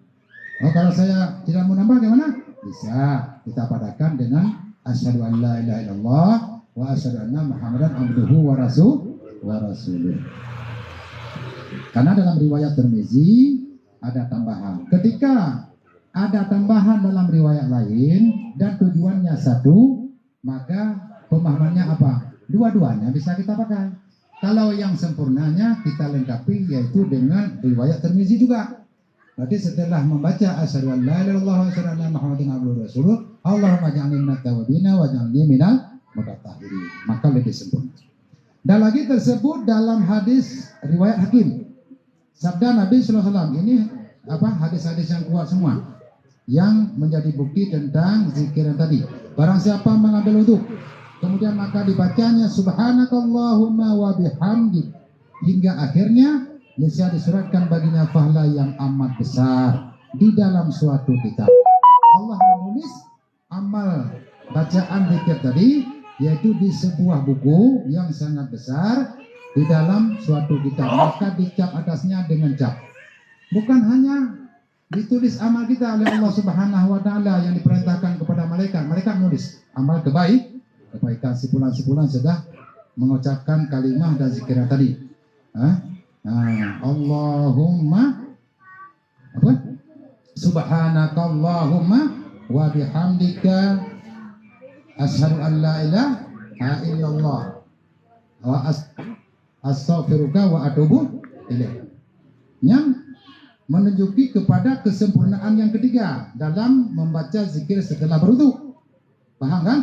Kalau saya tidak mau nambah gimana? Bisa kita padakan dengan asyhadu an la ilaha illallah wa asyhadu anna muhammadan abduhu wa rasuluh. Karena dalam riwayat Tirmizi ada tambahan. Ketika ada tambahan dalam riwayat lain dan tujuannya satu, maka pemahamannya apa? Dua-duanya bisa kita pakai. Kalau yang sempurnanya kita lengkapi yaitu dengan riwayat Tirmizi juga. Berarti setelah membaca asyhadu an la ilaha illallah wa asyhadu anna muhammadan abduhu wa rasuluh, Allahumma ij'alni minat tawwabina waj'alni minal mutatahhirin, maka lebih sempurna. Dan lagi tersebut dalam hadis riwayat Hakim, sabda Nabi sallallahu alaihi wasallam, ini hadis-hadis yang kuat semua yang menjadi bukti tentang zikiran tadi. Barang siapa mengambil wudu kemudian maka dibacanya subhanakallahumma wa bihamdik hingga akhirnya, niscaya disuratkan baginya pahala yang amat besar di dalam suatu kitab. Allah menulis amal bacaan zikir tadi yaitu di sebuah buku yang sangat besar di dalam suatu kitab. Maka dicap atasnya dengan cap. Bukan hanya ditulis amal kita oleh Allah Subhanahu wa taala yang diperintahkan kepada Malaikat menulis amal kebaikan sebulan sudah mengucapkan kalimah dan zikir tadi. Allahumma apa? Subhanakallahumma wa bihamdika asyhadu an la ilaha illallah wa astaghfiruka wa atubu ilaik. Yang menunjuki kepada kesempurnaan yang ketiga dalam membaca zikir setelah berwudu. Paham kan?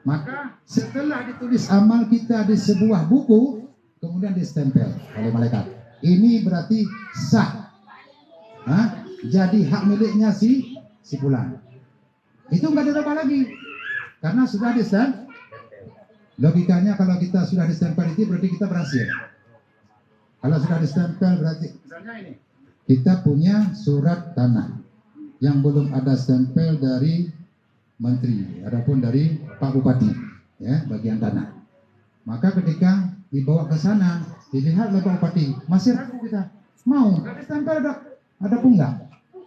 Maka setelah ditulis amal kita di sebuah buku, kemudian distempel oleh malaikat. Ini berarti sah. Jadi hak miliknya si fulan. Itu enggak dirubah lagi. Karena sudah distempel. Logikanya kalau kita sudah distempel itu berarti kita berhasil. Kalau sudah distempel berarti misalnya ini. Kita punya surat tanah yang belum ada stempel dari menteri, adapun dari Pak Bupati, ya, bagian tanah. Maka ketika dibawa ke sana, dilihat oleh Pak Bupati, masih ragu kita, mau nggak distempel ada pun nggak?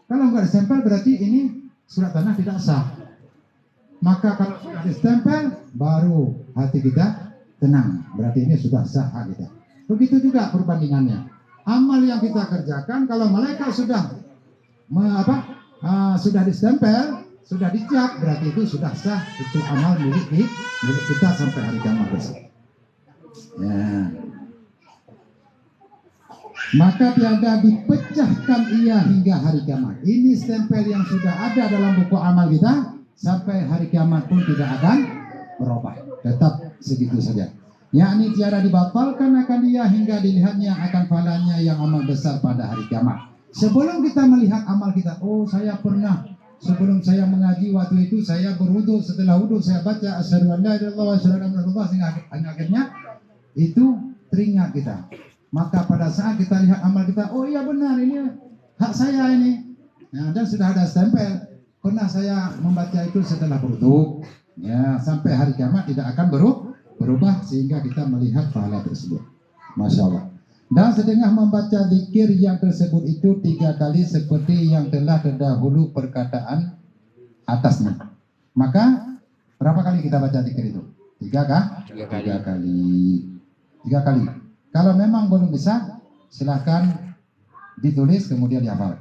Kalau nggak distempel berarti ini surat tanah tidak sah. Maka kalau sudah distempel, baru hati kita tenang, berarti ini sudah sah hak kita. Begitu juga perbandingannya. Amal yang kita kerjakan, kalau malaikat sudah sudah distempel, sudah dicap, berarti itu sudah sah, itu amal milik kita sampai hari kiamat besok. Ya. Maka tiada dipecahkan ia hingga hari kiamat. Ini stempel yang sudah ada dalam buku amal kita sampai hari kiamat pun tidak akan berubah, tetap segitu saja. Yakni tiada dibatalkan akan dia hingga dilihatnya akan pahalanya yang amal besar pada hari kiamat. Sebelum kita melihat amal kita, oh saya pernah sebelum saya mengaji waktu itu saya berwudu, setelah wudu saya baca asyhadu an la ilaha illallah wa asyhadu anna muhammadar rasulullah sehingga akhirnya itu teringat kita. Maka pada saat kita lihat amal kita, oh iya benar ini hak saya ini. Nah, dan sudah ada stempel. Pernah saya membaca itu setelah berwudu. Ya, sampai hari kiamat tidak akan berubah sehingga kita melihat pahala tersebut. Masya Allah. Dan sedang membaca zikir yang tersebut itu 3 kali seperti yang telah terdahulu perkataan atasnya. Maka berapa kali kita baca zikir itu? 3 kah? 3 kali. 3 kali. Kalau memang belum bisa, silahkan ditulis kemudian dihafal.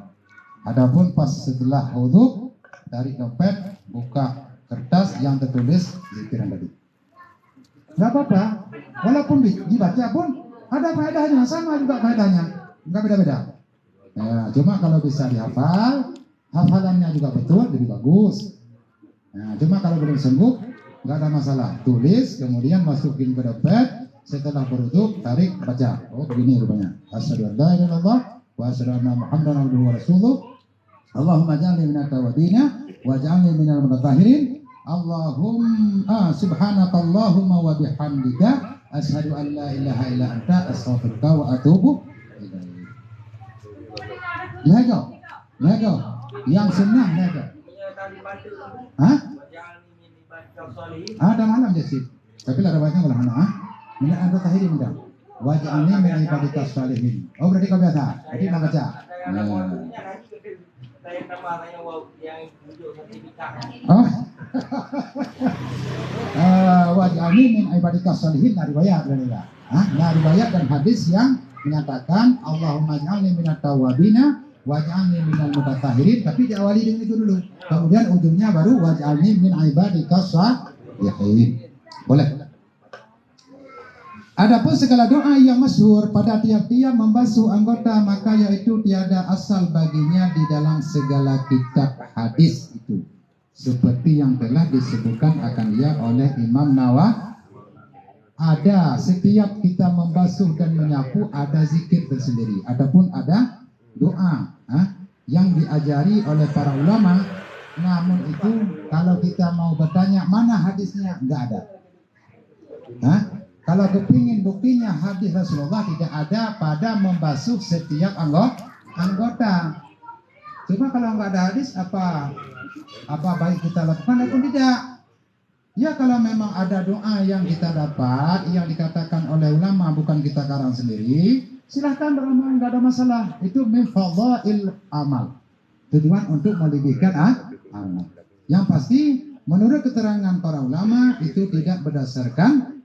Adapun pas setelah wudu, tarik dompet, buka kertas yang tertulis zikiran tadi. Gak apa-apa, walaupun dibaca pun ada faedahnya, sama juga faedahnya, nggak beda-beda. Ya, cuma kalau bisa dihafal, hafalannya juga betul, lebih bagus. Ya, cuma kalau belum sembuh, nggak ada masalah. Tulis, kemudian masukin ke dompet, setelah berwudu, tarik, baca. Oh, begini rupanya. Asyhadu an la ilaha illallah wa asyhadu anna Muhammadan abduhu wa rasuluh. Allahumma ja'alni minat tawabina wa ja'alni minal mutatahhirin. Allahumma subhanakallahumma wa bihamdika asyhadu an la ilaha illa anta astaghfiruka wa atubu ilaik. Lego. Yang sunnah lego. Ada malam jadi. Tapi ada banyak malam Minat anda tahirin mudah. Waj'alni min ibadikas salihin. Oh berarti kau biasa. Jadi nak baca. Oh. Waj'alni min ibadikas salihin riwayat adalah. Riwayat dan hadis yang menyatakan Allahumma ja'alni minat tawabina waj'alni minal mutatahhirin, tapi diawali dengan itu dulu. Kemudian ujungnya baru waj'alni min ibadikas salihin. Boleh. Adapun segala doa yang masyhur pada tiap-tiap membasuh anggota, maka yaitu tiada asal baginya di dalam segala kitab hadis itu, seperti yang telah disebutkan akan dia oleh Imam Nawawi. Ada setiap kita membasuh dan menyapu ada zikir tersendiri. Adapun ada doa yang diajari oleh para ulama. Namun itu kalau kita mau bertanya mana hadisnya, enggak ada. Kalau kepingin buktinya hadis Rasulullah tidak ada pada membasuh setiap anggota. Cuma kalau nggak ada hadis apa baik kita lakukan ataupun tidak? Ya kalau memang ada doa yang kita dapat yang dikatakan oleh ulama bukan kita karang sendiri, silahkan beramal, nggak ada masalah. Itu min fadhail amal. Tujuan untuk melebihkan amal. Yang pasti menurut keterangan para ulama itu tidak berdasarkan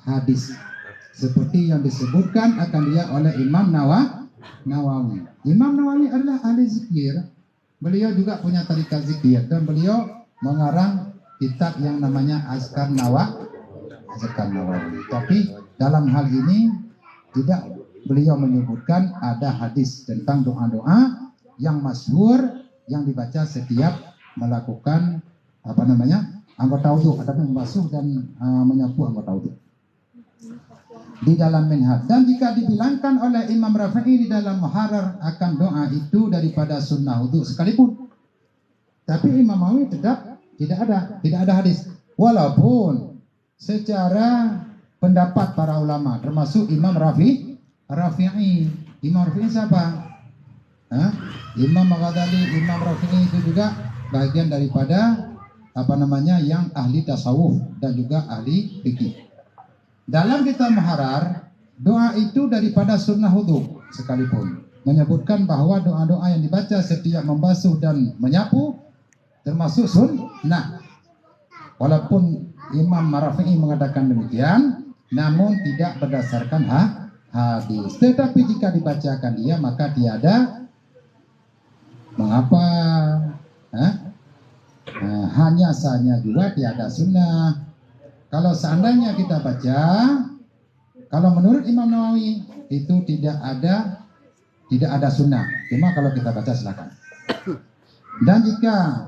hadis. Seperti yang disebutkan akan dia oleh Imam Nawawi. Imam Nawawi adalah ahli zikir. Beliau juga punya tarikat zikir dan beliau mengarang kitab yang namanya Azkar Nawawi. Tapi dalam hal ini tidak beliau menyebutkan ada hadis tentang doa-doa yang masyhur yang dibaca setiap melakukan anggota wudu ataupun membasuh dan menyapu anggota wudu. Di dalam Minhaj, dan jika dibilangkan oleh Imam Rafi'i di dalam Muharrar akan doa itu daripada sunnah wudu sekalipun, tapi Imam Nawawi tetap tidak ada hadis, walaupun secara pendapat para ulama termasuk Imam Rafi'i. Imam Rafi'i siapa? Imam Ghazali, Imam Rafi'i itu juga bagian daripada yang ahli tasawuf dan juga ahli fikih. Dalam kitab Muharrar, doa itu daripada sunnah wudu sekalipun, menyebutkan bahwa doa-doa yang dibaca setiap membasuh dan menyapu termasuk sunnah. Walaupun Imam Rafi'i mengatakan demikian, namun tidak berdasarkan hadis. Tetapi jika dibacakan dia, maka tiada mengapa. Hanya saja juga tiada sunnah. Kalau seandainya kita baca, kalau menurut Imam Nawawi itu tidak ada sunnah. Cuma kalau kita baca silakan. Dan jika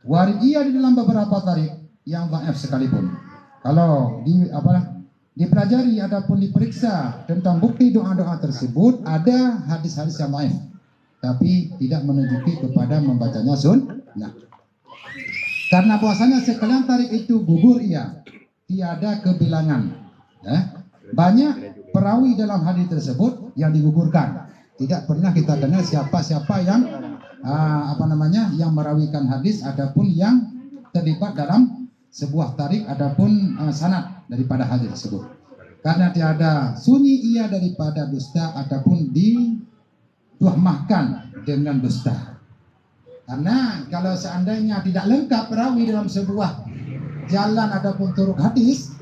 waridiyah di dalam beberapa tarik yang dhaif sekalipun, kalau dipelajari ataupun diperiksa tentang bukti doa-doa tersebut, ada hadis-hadis yang dhaif, tapi tidak menunjuki kepada membacanya sunnah. Karena bahwasanya sekalian tarik itu gugur tiada kebilangan. Banyak perawi dalam hadis tersebut yang digugurkan. Tidak pernah kita dengar siapa-siapa yang yang merawikan hadis ataupun yang terlibat dalam sebuah tarik ataupun sanad daripada hadis tersebut. Karena tiada sunyi ia daripada dusta ataupun dituahmahkan dengan dusta. Karena kalau seandainya tidak lengkap perawi dalam sebuah jalan ataupun turuk hadis,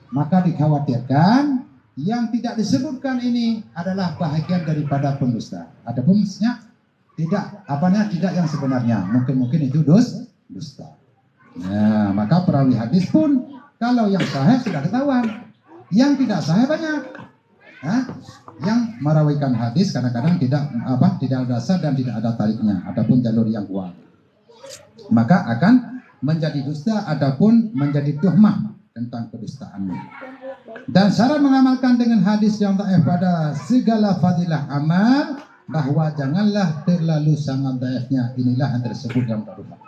maka dikhawatirkan yang tidak disebutkan ini adalah bahagian daripada pendusta. Adapun tidak yang sebenarnya, mungkin itu dusta. Nah, maka perawi hadis pun kalau yang sahih sudah ketahuan, yang tidak sahih banyak. Yang merawikan hadis kadang-kadang tidak ada dasar dan tidak ada tariknya ataupun jalur yang kuat, maka akan menjadi dusta ataupun menjadi tuhmah tentang kedustaannya. Dan syarat mengamalkan dengan hadis yang dhaif pada segala fadilah amal, bahwa janganlah terlalu sangat dhaifnya. Inilah yang tersebut yang berupa.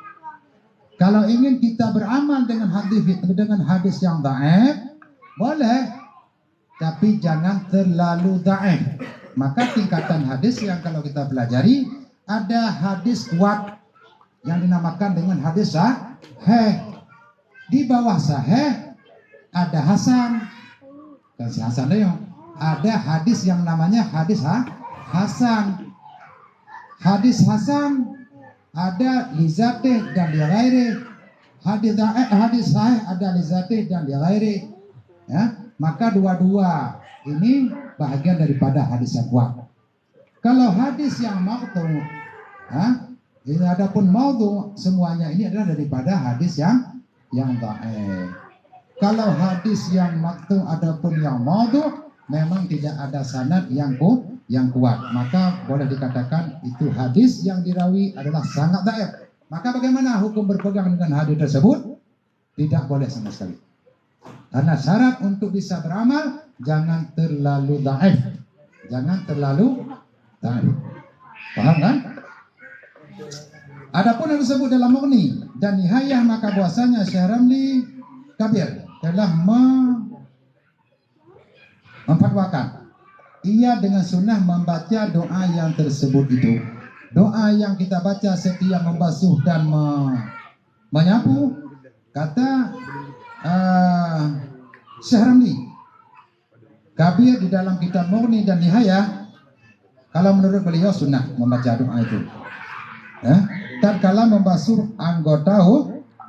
Kalau ingin kita beramal dengan hadis yang dhaif, boleh, tapi jangan terlalu dhaif. Maka tingkatan hadis yang kalau kita pelajari, ada hadis kuat yang dinamakan dengan hadis sahih. Di bawah sahih ada hasan. Dan si hasan itu ada hadis yang namanya hadis hasan. Hadis hasan ada lizatih dan lighairi. Hadis sahih ada lizatih dan lighairi. Maka dua-dua ini bahagian daripada hadis yang kuat. Kalau hadis yang maqtu', ini adapun maudhu, semuanya ini adalah daripada hadis yang dhaif. Kalau hadis yang maqtu' adapun yang maudhu, memang tidak ada sanad yang kuat, maka boleh dikatakan itu hadis yang dirawi adalah sangat dhaif. Maka bagaimana hukum berpegang dengan hadis tersebut? Tidak boleh sama sekali. Karena syarat untuk bisa beramal jangan terlalu dhaif. Paham kan? Adapun yang disebut dalam Mughni dan Nihayah, maka bahwasanya Syekh Ramli Kabir telah memfatwakan ia dengan sunnah membaca doa yang tersebut itu. Doa yang kita baca setiap membasuh dan menyapu, kata Syekh Ramli Kabir di dalam kitab Mughni dan Nihayah, kalau menurut beliau sunnah membaca doa itu. Tatkala membasuh anggota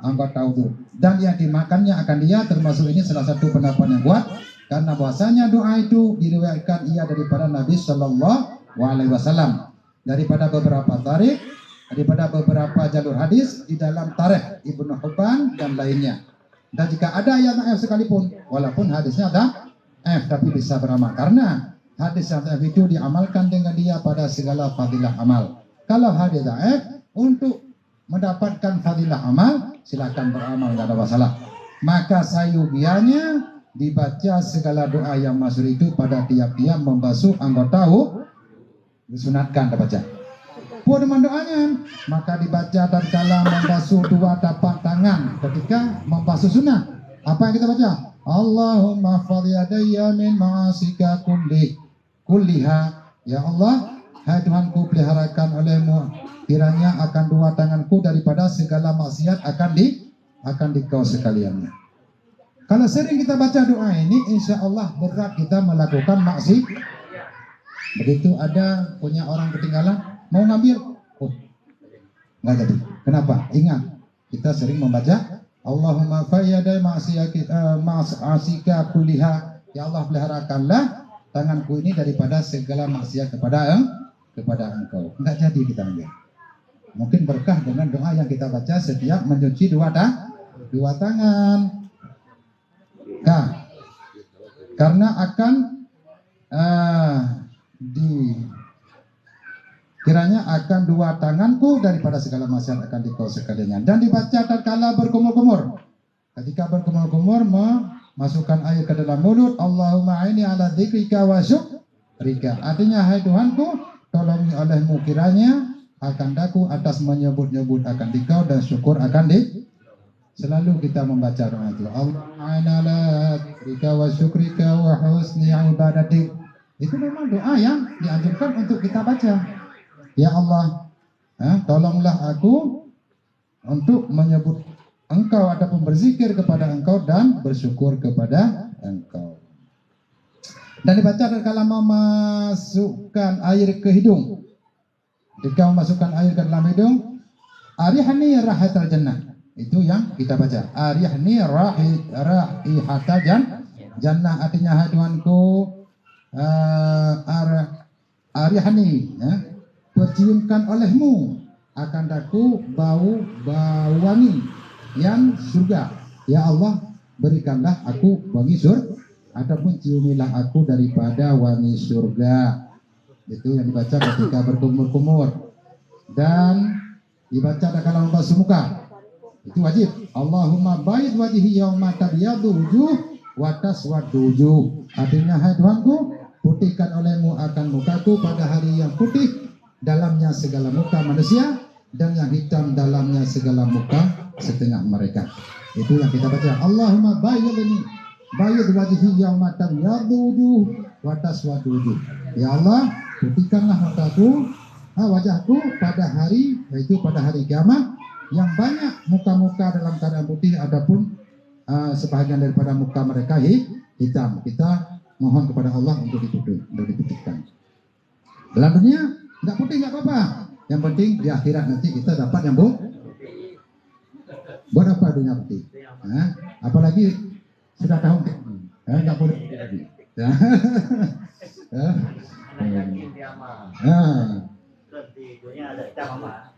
anggota wudu. Dan yang dimakannya akan dia, termasuk ini salah satu pendapat yang kuat, karena bahwasanya doa itu diriwayatkan ia daripada Nabi Shallallahu Alaihi Wasallam, daripada beberapa tarikh, daripada beberapa jalur hadis di dalam tarikh Ibnu Hibban dan lainnya. Dan jika ada yang F sekalipun, walaupun hadisnya ada F, tapi bisa beramal, karena hadis yang F itu diamalkan dengan dia pada segala fadilah amal. Kalau hadis F untuk mendapatkan fadilah amal, silakan beramal, tidak ada masalah. Maka sayubianya dibaca segala doa yang masyhur itu pada tiap-tiap membasuh anggota disunatkan dibaca. Buat dengan doanya, maka dibaca tatkala membasuh dua tapak tangan ketika membasuh sunnah. Apa yang kita baca? Allahumma fadh yadayya min ma'asika kulliha. Ya Allah, hai Tuhanku, peliharakan olehmu kiranya akan dua tanganku daripada segala maksiat akan dikau sekaliannya. Kalau sering kita baca doa ini, insya Allah berat kita melakukan maksiat. Begitu ada punya orang ketinggalan, mau ngambil, nggak jadi. Kenapa? Ingat, kita sering membaca Allahumma fayyadai ma'asika kulliha. Ya Allah, peliharakanlah tanganku ini daripada segala maksiat kepada engkau. Nggak jadi kita ambil. Mungkin berkah dengan doa yang kita baca setiap mencuci dua tangan. Nah, karena akan kiranya akan dua tanganku daripada segala maksiat akan dikau sekaliannya. Dan dibaca tatkala berkumur-kumur. Ketika berkumur-kumur, memasukkan air ke dalam mulut. Allahumma aini ala dzikrika wa syukrika. Artinya, hai Tuhanku, tolongi olehmu kiranya akan daku atas menyebut-nyebut akan dikau dan syukur akan selalu kita membaca doa itu. Allahumma aini ala dzikrika wa syukrika wa husni ibadatik. Itu memang doa yang dianjurkan untuk kita baca. Ya Allah, tolonglah aku untuk menyebut engkau ataupun berzikir kepada engkau dan bersyukur kepada engkau. Dan dibaca tatkala memasukkan air ke hidung. Ketika memasukkan air ke dalam hidung, arihni rahatal jannah. Itu yang kita baca. Arihni rahatal jannah, artinya hai Tuhanku, arihni, perciumkan olehmu akan daku bau wangi yang surga. Ya Allah, berikanlah aku wangi surga, ataupun ciumilah aku daripada wangi surga. Itu yang dibaca ketika berkumur-kumur. Dan dibaca tatkala membasuh muka. Itu wajib. Allahumma bayyid wajhi yauma tabyadu wujuh wa taswaddu wujuh. Artinya, hai Tuhanku, putihkan olehmu akan mukaku pada hari yang putih dalamnya segala muka manusia, dan yang hitam dalamnya segala muka setengah mereka. Itu yang kita baca. Allahumma bayyid wajhi yauma tabyadu wujuh wa taswaddu wujuh. Ya Allah, putihkanlah wajahku pada hari, yaitu pada hari kiamat, yang banyak muka-muka dalam keadaan putih, adapun sebahagian daripada muka mereka hitam. Kita mohon kepada Allah untuk diputihkan. Dalam dunia nggak putih nggak apa-apa. Yang penting di akhirat nanti kita dapat yang buat apa dunia putih? Apalagi sudah tahu nggak boleh putih lagi.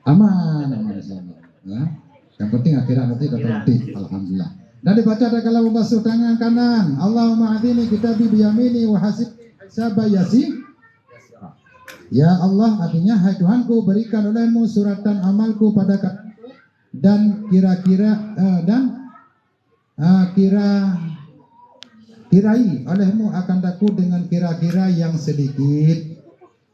Aman. Yang penting akhirat nanti dapat putih. Alhamdulillah. Dan dibaca tatkala membasuh tangan kanan. Allahumma adini kitabi biyamini wa hasib sabayasi. Ya Allah, artinya hai Tuhanku, berikan olehmu suratan amalku pada kananku, dan kirai olehmu akan daku dengan kira-kira yang sedikit.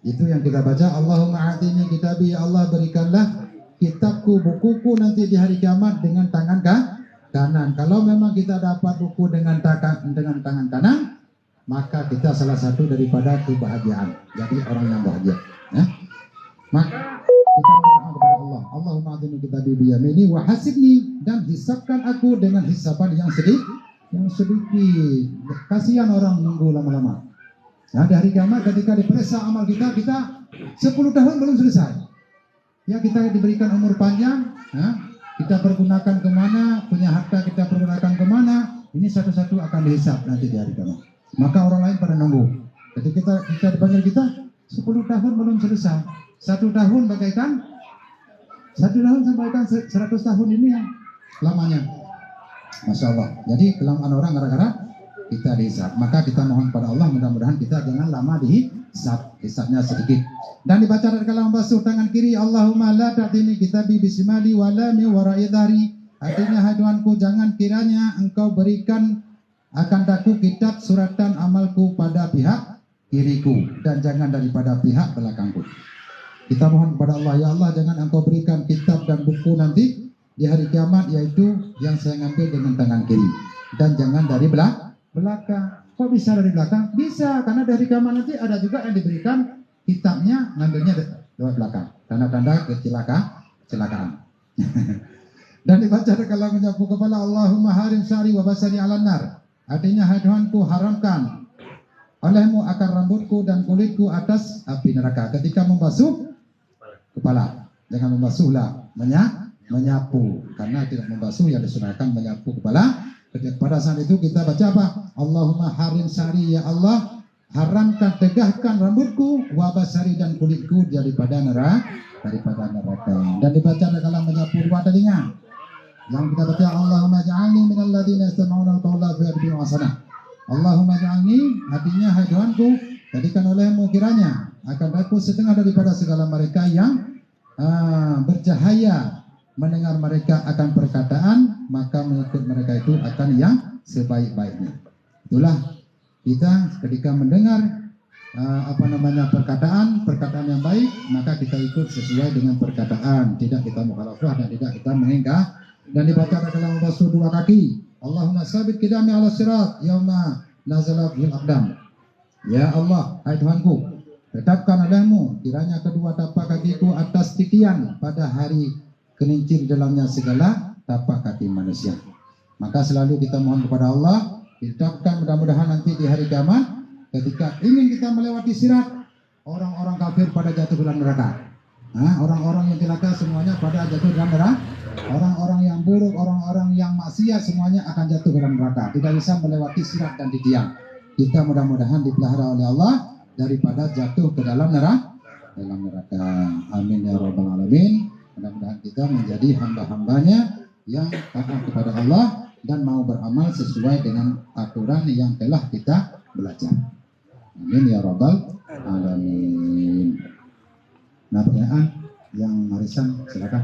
Itu yang kita baca. Allahumma atini kitabi. Ya Allah, berikanlah kitabku, bukuku nanti di hari kiamat dengan tangan kanan. Kalau memang kita dapat buku dengan tangan kanan, maka kita salah satu daripada kebahagiaan. Jadi orang yang bahagia. Maka kita berdoa kepada Allah. Allahumma atini kitabi biyamini wa hasibni, dan hisabkan aku dengan hisaban yang sedikit. Kasihan orang menunggu lama-lama. Nah, di hari kiamat ketika diperiksa amal kita 10 tahun belum selesai. Ya, kita diberikan umur panjang, kita pergunakan kemana, punya harta kita pergunakan kemana, ini satu-satu akan dihisap nanti di hari kiamat. Maka orang lain pada nunggu. Jadi kita dipanggil kita 10 tahun belum selesai. 1 tahun bagaikan 100 tahun ini ya lamanya. Masya Allah. Jadi kelamaan orang gara-gara kita dihisap. Maka kita mohon pada Allah mudah-mudahan kita jangan lama dihisap. Hisapnya sedikit. Dan dibaca dari kalam basuh tangan kiri, Allahumma la ta'tini kitabi bisimali wala mi wara'i dhari. Artinya, hai Tuhanku, jangan kiranya engkau berikan akan daku kitab suratan amalku pada pihak kiriku dan jangan daripada pihak belakangku. Kita mohon kepada Allah, ya Allah, jangan engkau berikan kitab dan buku nanti di hari kiamat, yaitu yang saya ngambil dengan tangan kiri, dan jangan dari belakang. Kok bisa dari belakang? Bisa, karena dari kiamat nanti ada juga yang diberikan kitabnya ngambilnya lewat belakang. Tanda-tanda kecelakaan. Dan dibaca kalau menyapu kepala, Allahumma harim syari wa basari alan nar. Artinya, hai Tuhanku, haramkan olehmu akan rambutku dan kulitku atas api neraka. Ketika membasuh kepala, jangan membasuhlah menyapu, karena tidak membasuh yang disunahkan menyapu kepala. Pada saat itu kita baca apa? Allahumma harim syari, ya Allah, haramkan, tegahkan rambutku, wabasari dan kulitku daripada neraka. Dan dibaca dalam menyapu dua telinga. Yang kita baca, Allahumma ja'alni minal ladzina yastami'una al-qawla fayattabi'una ahsanah. Allahumma ja'alni, artinya, hai Tuhanku, jadikan olehmu kiranya akan aku setengah daripada segala mereka yang bercahaya mendengar mereka akan perkataan, maka mengikut mereka itu akan yang sebaik-baiknya. Itulah kita ketika mendengar perkataan yang baik, maka kita ikut sesuai dengan perkataan, tidak kita mukhalafah dan tidak kita menghingga. Dan dibaca dalam basuh dua kaki, Allahumma sabit qidami ala sirat yauma nazala bil aqdam. Ya Allah, hai Tuhanku, tetapkan olehmu kiranya kedua tapak kakiku atas titian pada hari gelincir dalamnya segala tapak kaki manusia. Maka selalu kita mohon kepada Allah, tetapkan mudah-mudahan nanti di hari kiamat ketika ingin kita melewati sirat, orang-orang kafir pada jatuh ke dalam neraka. Orang-orang yang celaka semuanya pada jatuh dalam neraka. Orang-orang yang buruk, orang-orang yang maksiat semuanya akan jatuh ke dalam neraka. Tidak bisa melewati sirat dan titian. Kita mudah-mudahan dipelihara oleh Allah daripada jatuh ke dalam neraka. Amin ya rabbal alamin. Mudah-mudahan kita menjadi hamba-hambanya yang taat kepada Allah dan mau beramal sesuai dengan aturan yang telah kita belajar. Amin ya rabbal alamin. Nah, pertanyaan yang Marisan, silakan.